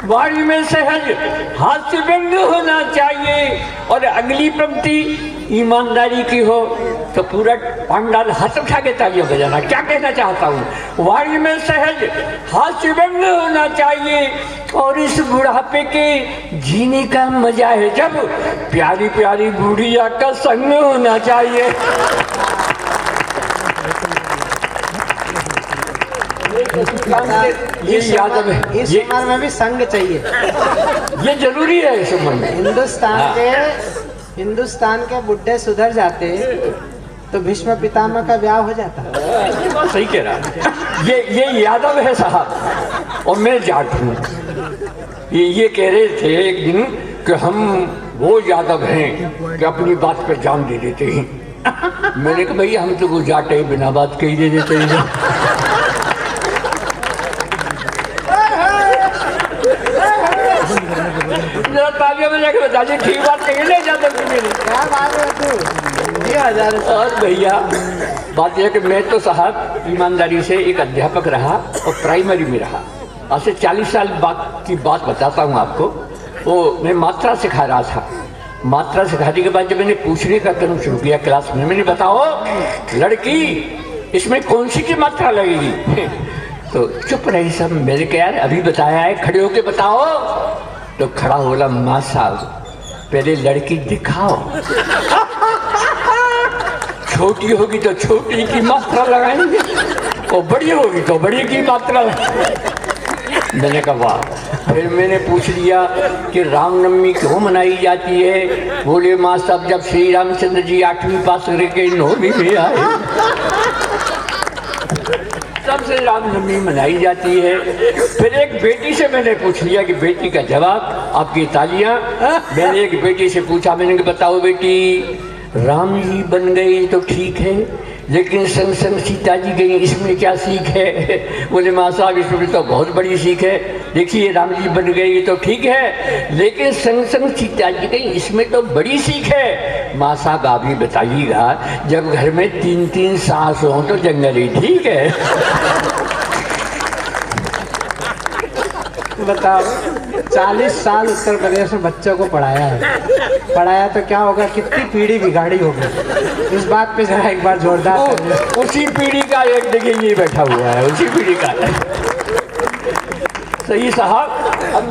Speaker 8: वाणी में सहज हास्य व्यंग होना चाहिए। और अगली पंक्ति ईमानदारी की हो तो पूरा पंडाल हाथ उठा के तालियां बजाना। क्या कहना चाहता हूँ, वाणी में सहज हास्य व्यंग होना चाहिए और इस बुढ़ापे के जीने का मजा है जब प्यारी प्यारी बुढ़िया का संग होना चाहिए। ये यादव है,
Speaker 3: इस उम्र में भी संग चाहिए।
Speaker 8: ये जरूरी है इस उम्र में।
Speaker 3: हिंदुस्तान के बुढ़े सुधर जाते तो भीष्म पितामह का ब्याह हो जाता।
Speaker 8: ये बात सही कह रहा है। ये यादव है साहब और मैं जाट हूँ। ये कह रहे थे एक दिन कि हम वो यादव हैं कि अपनी बात पे जान दे देते हैं। मैंने कहा भैया हम तो वो जाट है, बिना बात के ही दे देते हैं। तालियां बजा के बता दी, ठीक बात कही नहीं जाता मेरी।
Speaker 3: क्या बात है तू?
Speaker 8: और भैया बात यह कि मैं तो साहब ईमानदारी से एक अध्यापक रहा और प्राइमरी में रहा। आज से 40 साल बाद की बात बताता हूँ आपको। वो मैं मात्रा सिखा रहा था। मात्रा सिखाने के बाद जब मैंने पूछने का क्रम शुरू किया क्लास में, मैंने बताओ लड़की इसमें कौन सी की मात्रा लगेगी? तो चुप रही सब। मैंने कहा यार अभी बताया है, खड़े होके बताओ। तो खड़ा हो बोला माँ साहब पहले लड़की दिखाओ, छोटी होगी तो छोटी की मात्रा लगाएंगे और बड़ी होगी तो बड़ी की मात्रा। मैंने कहा वाह। फिर मैंने पूछ लिया कि रामनवमी क्यों मनाई जाती है? बोले माँ साहब जब श्री रामचंद्र जी 8वीं पास करके 9वीं में आए तब से रामनवमी मनाई जाती है। फिर एक बेटी से मैंने पूछ लिया कि बेटी का जवाब आपकी तालियां। मैंने एक बेटी से पूछा, मैंने कहा बताओ बेटी राम जी बन गई तो ठीक है लेकिन संग संग सीता जी गई, इसमें क्या सीख है? बोले माँ साहब इसमें तो बहुत बड़ी सीख है। देखिए राम जी बन गई तो ठीक है लेकिन संग संग सीता जी गई, इसमें तो बड़ी सीख है। माँ साहब आप ही बताइएगा जब घर में 3-3 सास हो तो जंगल ही ठीक है।
Speaker 3: बताओ 40 साल उत्तर प्रदेश में बच्चों को पढ़ाया तो क्या होगा, कितनी पीढ़ी बिगाड़ी होगी। इस बात पे जरा एक बार जोरदार
Speaker 8: उसी पीढ़ी का एक जगह ये बैठा हुआ है, उसी पीढ़ी का। सही साहब। अब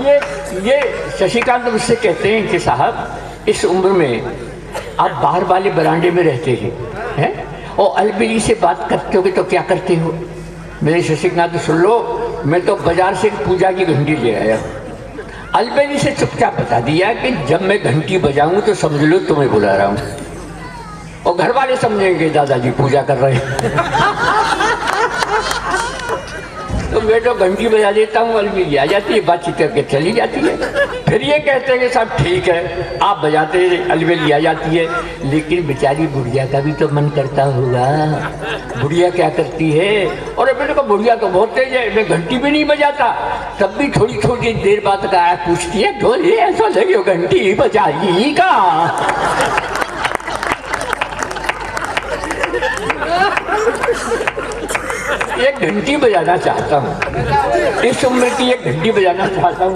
Speaker 8: ये शशिकांत मुझसे कहते हैं कि साहब इस उम्र में आप बाहर वाले बरामदे में रहते हैं और अलबेली से बात करते हो तो क्या करते हो? मेरे शशिकांत सुन लो, मैं तो बाजार से पूजा की घंटी ले आया। अलबेली से चुपचाप बता दिया कि जब मैं घंटी बजाऊं तो समझ लो तुम्हें बुला रहा हूं और घर वाले समझेंगे दादाजी पूजा कर रहे हैं। तो मैं तो घंटी बजा देता हूँ, अलबेली आ जाती है, बातचीत करके चली जाती है। फिर ये कहते हैं कि साहब ठीक है आप बजाते हैं, अलबेली आ जाती है। लेकिन बेचारी बुढ़िया का भी तो मन करता होगा। बुढ़िया क्या करती है? और मैंने कहा बुढ़िया तो बहुत तेज है, मैं घंटी भी नहीं बजाता, तब भी थोड़ी थोड़ी देर बाद का पूछती है ढोले ऐसा लगे घंटी बजाई का। एक घंटी बजाना चाहता हूँ, इस उम्र की एक घंटी बजाना चाहता हूँ।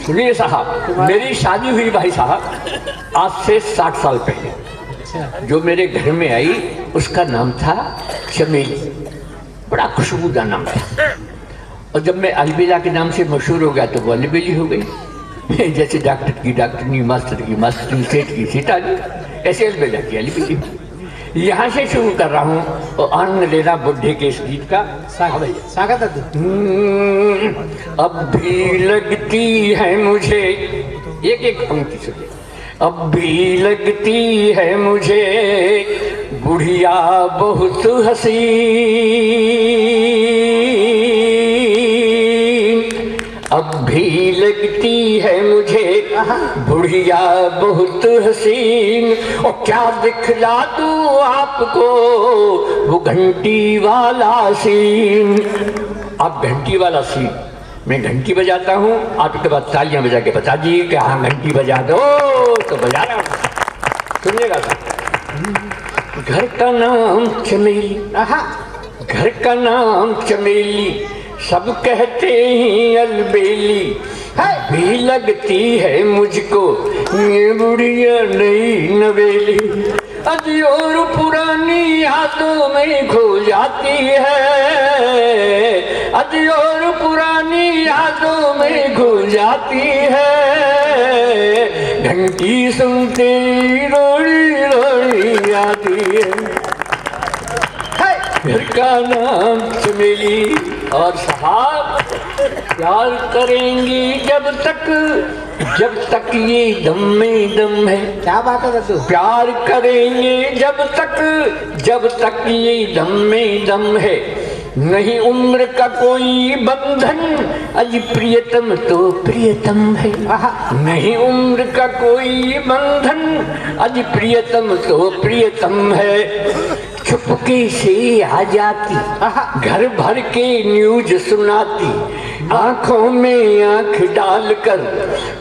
Speaker 8: सुनिए साहब, मेरी शादी हुई भाई साहब आज से 60 साल पहले। जो मेरे घर में आई उसका नाम था चमेली, बड़ा खुशबूदार नाम था। और जब मैं अलबेला के नाम से मशहूर हो गया तो वो अलबेली हो गई। जैसे डॉक्टर की डॉक्टरनी, मास्टर की मास्टरनी, सेठ की सेठानी, ऐसे अलबेला की अलबेली। यहाँ से शुरू कर रहा हूँ और आनंद लेना बुढ़े के इस गीत का।
Speaker 3: स्वागत है।
Speaker 8: अब भी लगती है मुझे, एक पंक्ति सुनिए। अब भी लगती है मुझे बुढ़िया बहुत हसीन, अब भी लगती है मुझे बुढ़िया बहुत हसीन। और क्या दिखला दूं आपको वो घंटी वाला सीन। अब घंटी वाला सीन मैं घंटी बजाता हूँ, आपके बाद तालियां बजा के बता दीजिए कि हाँ घंटी बजा दो, तो बजा रहा हूँ। सुनिएगा घर का नाम चमेली, घर का नाम चमेली, सब कहते हैं अलबेली भी लगती है मुझको ये बुढ़िया नई नवेली। अजी और पुरानी यादों में खो जाती है, अजी और पुरानी यादों में खो जाती है। घंटी सुनते रोड़ी रोड़ी आती है। घर का नाम चमेली। और साहब प्यार करेंगे जब तक ये दम में दम है।
Speaker 3: क्या बात है दादू?
Speaker 8: प्यार करेंगे जब तक ये दम में दम है। नहीं उम्र का कोई बंधन, अज प्रियतम तो प्रियतम है। नहीं उम्र का कोई बंधन, अज प्रियतम तो प्रियतम है। चुपके से आ जाती, घर भर के न्यूज सुनाती, आंखों में आंख डालकर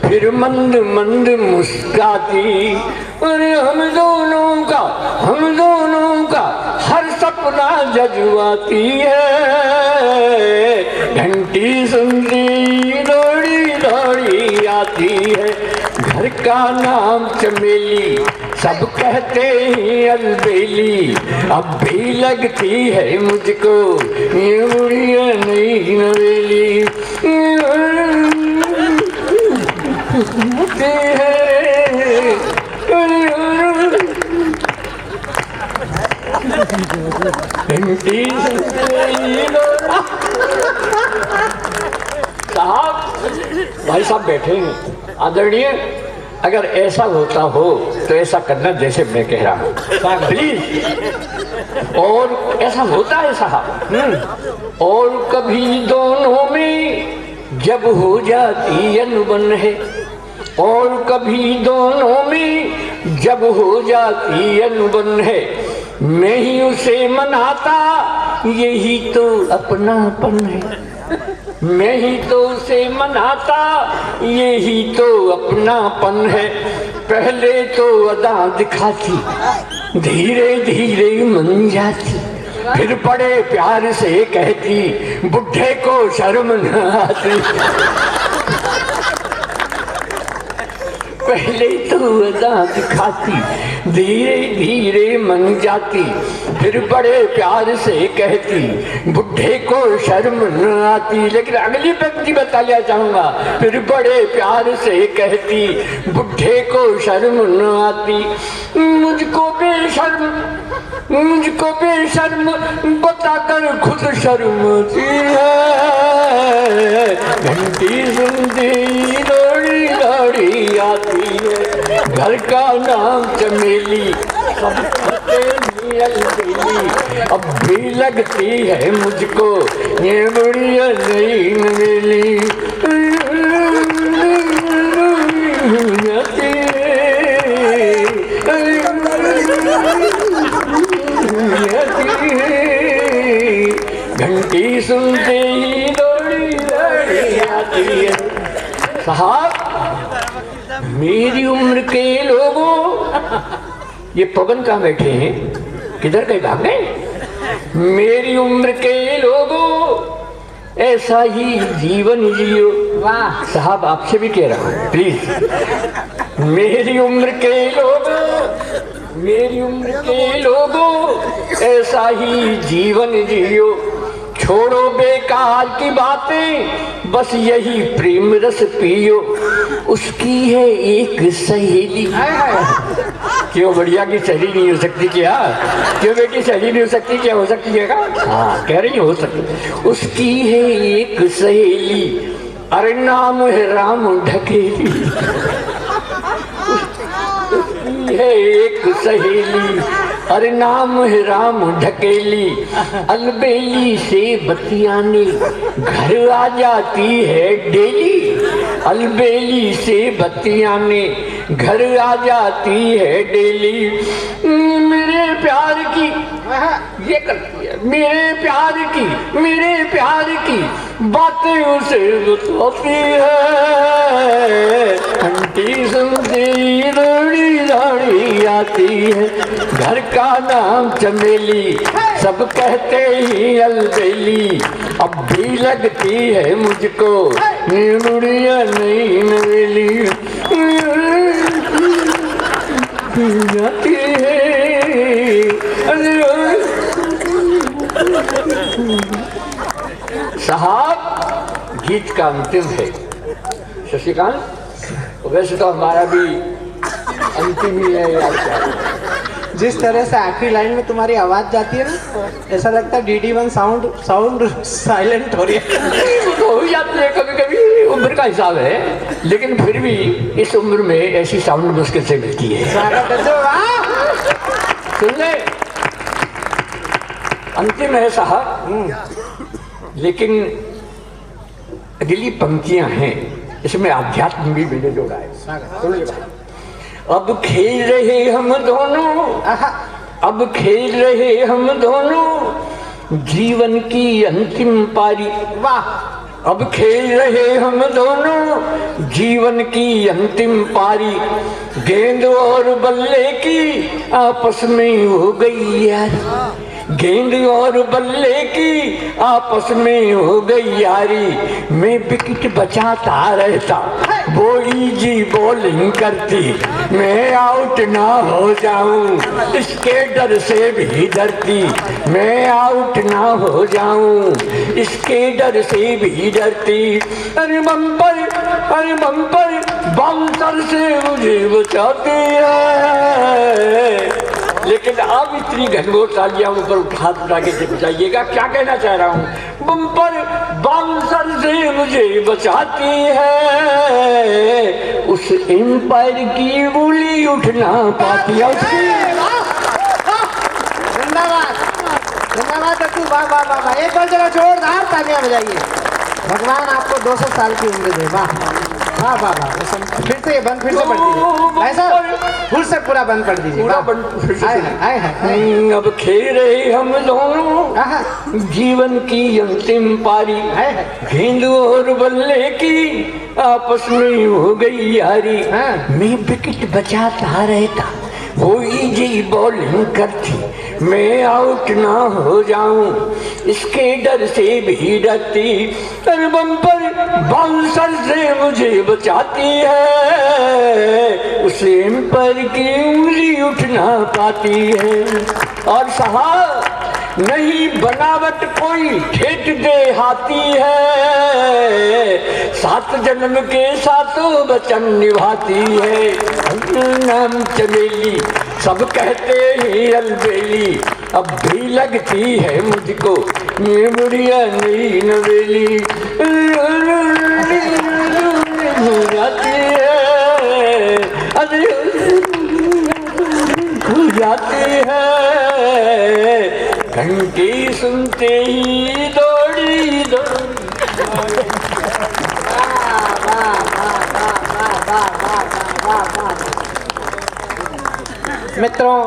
Speaker 8: फिर मंद मंद मुस्काती। अरे हम दोनों का हर सपना जज्बाती है। घंटी सुनती दौड़ी दौड़ी आती है। घर का नाम चमेली, सब कहते हैं अलबेली। अब भी लगती है मुझको ये बुढ़िया नई नवेली। भाई साहब बैठे हैं आदरणीय, अगर ऐसा होता हो तो ऐसा करना जैसे मैं कह रहा हूँ प्लीज। और ऐसा होता है साहब। और कभी दोनों में जब हो जाती अनबन है, और कभी दोनों में जब हो जाती अनबन है, मैं ही उसे मनाता यही तो अपनापन है। मैं ही तो उसे मनाता यही तो अपनापन है। पहले तो अदा दिखाती, धीरे धीरे मन जाती, फिर बड़े प्यार से कहती बुढ़े को शर्म न आती। पहले तो अदा दिखाती, धीरे धीरे मन जाती, फिर बड़े प्यार से कहती बुढ़े को शर्म न आती। लेकिन अगली पंक्ति बताया चाहूंगा, फिर बड़े प्यार से कहती बुढ़े को शर्म न आती। मुझको बेशर्म बताकर खुद शर्माती है। घंटी सुनती दौड़ी दौड़ी आती है। घर का नाम चमेली, सब कहते हैं अलबेली। अब भी लगती है मुझको ये बुढ़िया नई नवेली। घंटी सुनते ही दौड़ी दौड़ी आती है। साहब मेरी उम्र के लोगों, ये पवन कहाँ बैठे हैं, किधर कहीं भाग गए? मेरी उम्र के लोगों ऐसा ही जीवन जियो। वाह साहब, आपसे भी कह रहा हूँ प्लीज। मेरी उम्र के लोगों ऐसा ही जीवन जियो। छोड़ो बेकार की बातें, बस यही प्रेम रस पियो। उसकी है एक सहेली। क्यों बढ़िया की सहेली नहीं हो सकती क्या? क्यों बेटी सहेली नहीं हो सकती? क्या हो सकती है? हाँ कह रही हो सकती। उसकी है एक सहेली, अरे नाम है राम ढकेली। उसकी है एक सहेली, अरे नाम है राम ढकेली। अलबेली से बतियाने घर आ जाती है डेली। अलबेली से बतियाने घर आ जाती है डेली। मेरे प्यार की ये करती है, मेरे प्यार की बातें उसे बताती है, घंटी सुनती दौड़ी दौड़ी आती है। घर का नाम चमेली, सब कहते ही अलबेली, अब भी लगती है मुझको मुड़िया नहीं नवेली जाती है। साहब, गीत का अंतिम है शशिकांत। वैसे तो हमारा भी अंतिम ही है यार।
Speaker 3: जिस तरह से आखिरी लाइन में तुम्हारी आवाज जाती है ना, ऐसा लगता है DD1 साउंड साइलेंट हो रही है।
Speaker 8: तो हो जाती है कभी कभी, उम्र का हिसाब है, लेकिन फिर भी इस उम्र में ऐसी साउंड मुश्किल से मिलती है। सुन ले, अंतिम है साहब, लेकिन अगली पंक्तियां हैं, इसमें अध्यात्म भी मैंने जोड़ा है। सुन ले भाई। अब खेल रहे हम दोनों, अब खेल रहे हम दोनों जीवन की अंतिम पारी। वाह। अब खेल रहे हम दोनों जीवन की अंतिम पारी, गेंद और बल्ले की आपस में हो गई यारी, गेंद और बल्ले की आपस में हो गई यारी। मैं विकेट बचाता रहता, वो इजी बॉलिंग करती, मैं आउट ना हो जाऊं इसके डर से भी डरती, मैं आउट ना हो जाऊं इसके डर से भी डरती। अरे बम्पर बाउंसर से मुझे बचाती है। लेकिन अब इतनी घनघोर तालियां ऊपर हाथ उठा के बचाइएगा, क्या कहना चाह रहा हूँ। बम्पर बाउंसर से मुझे बचाती है, उस एम्पायर की उंगली उठ ना पाती है उसकी।
Speaker 3: जिंदाबाद जिंदाबाद अक्कू, वाह वाह वाह वाह। एक बार जरा जोरदार तालियां बजाइए। भगवान आपको 200 साल की उम्र दे। वाह वाह वाह वाह। फिर से ये बंद फिर से पढ़ दीजिए ऐसा, फिर से पूरा बंद कर दीजिए।
Speaker 8: अब खेल रहे हम दोनों जीवन की अंतिम पारी, गेंद और बल्ले की आपस में हो गई यारी। मैं विकेट बचाता रहता, वो इजी बॉलिंग करती, मैं आउट ना हो जाऊं इसके डर से भी डरती। अरे बम्पर बाउंसर से मुझे बचाती है, उस एम्पायर की उंगली उठ ना पाती है। और साहब, नहीं बनावट कोई ठेठ देहाती है, 7 जन्म के सातों वचन निभाती है। नाम चमेली, सब कहते ही अलबेली, अब भी लगती है मुझको ये बुढ़िया नई नवेली। हो जाती है, अरे हो जाती है, घंटी सुनते ही दौड़ी दौड़ी।
Speaker 3: मित्रों,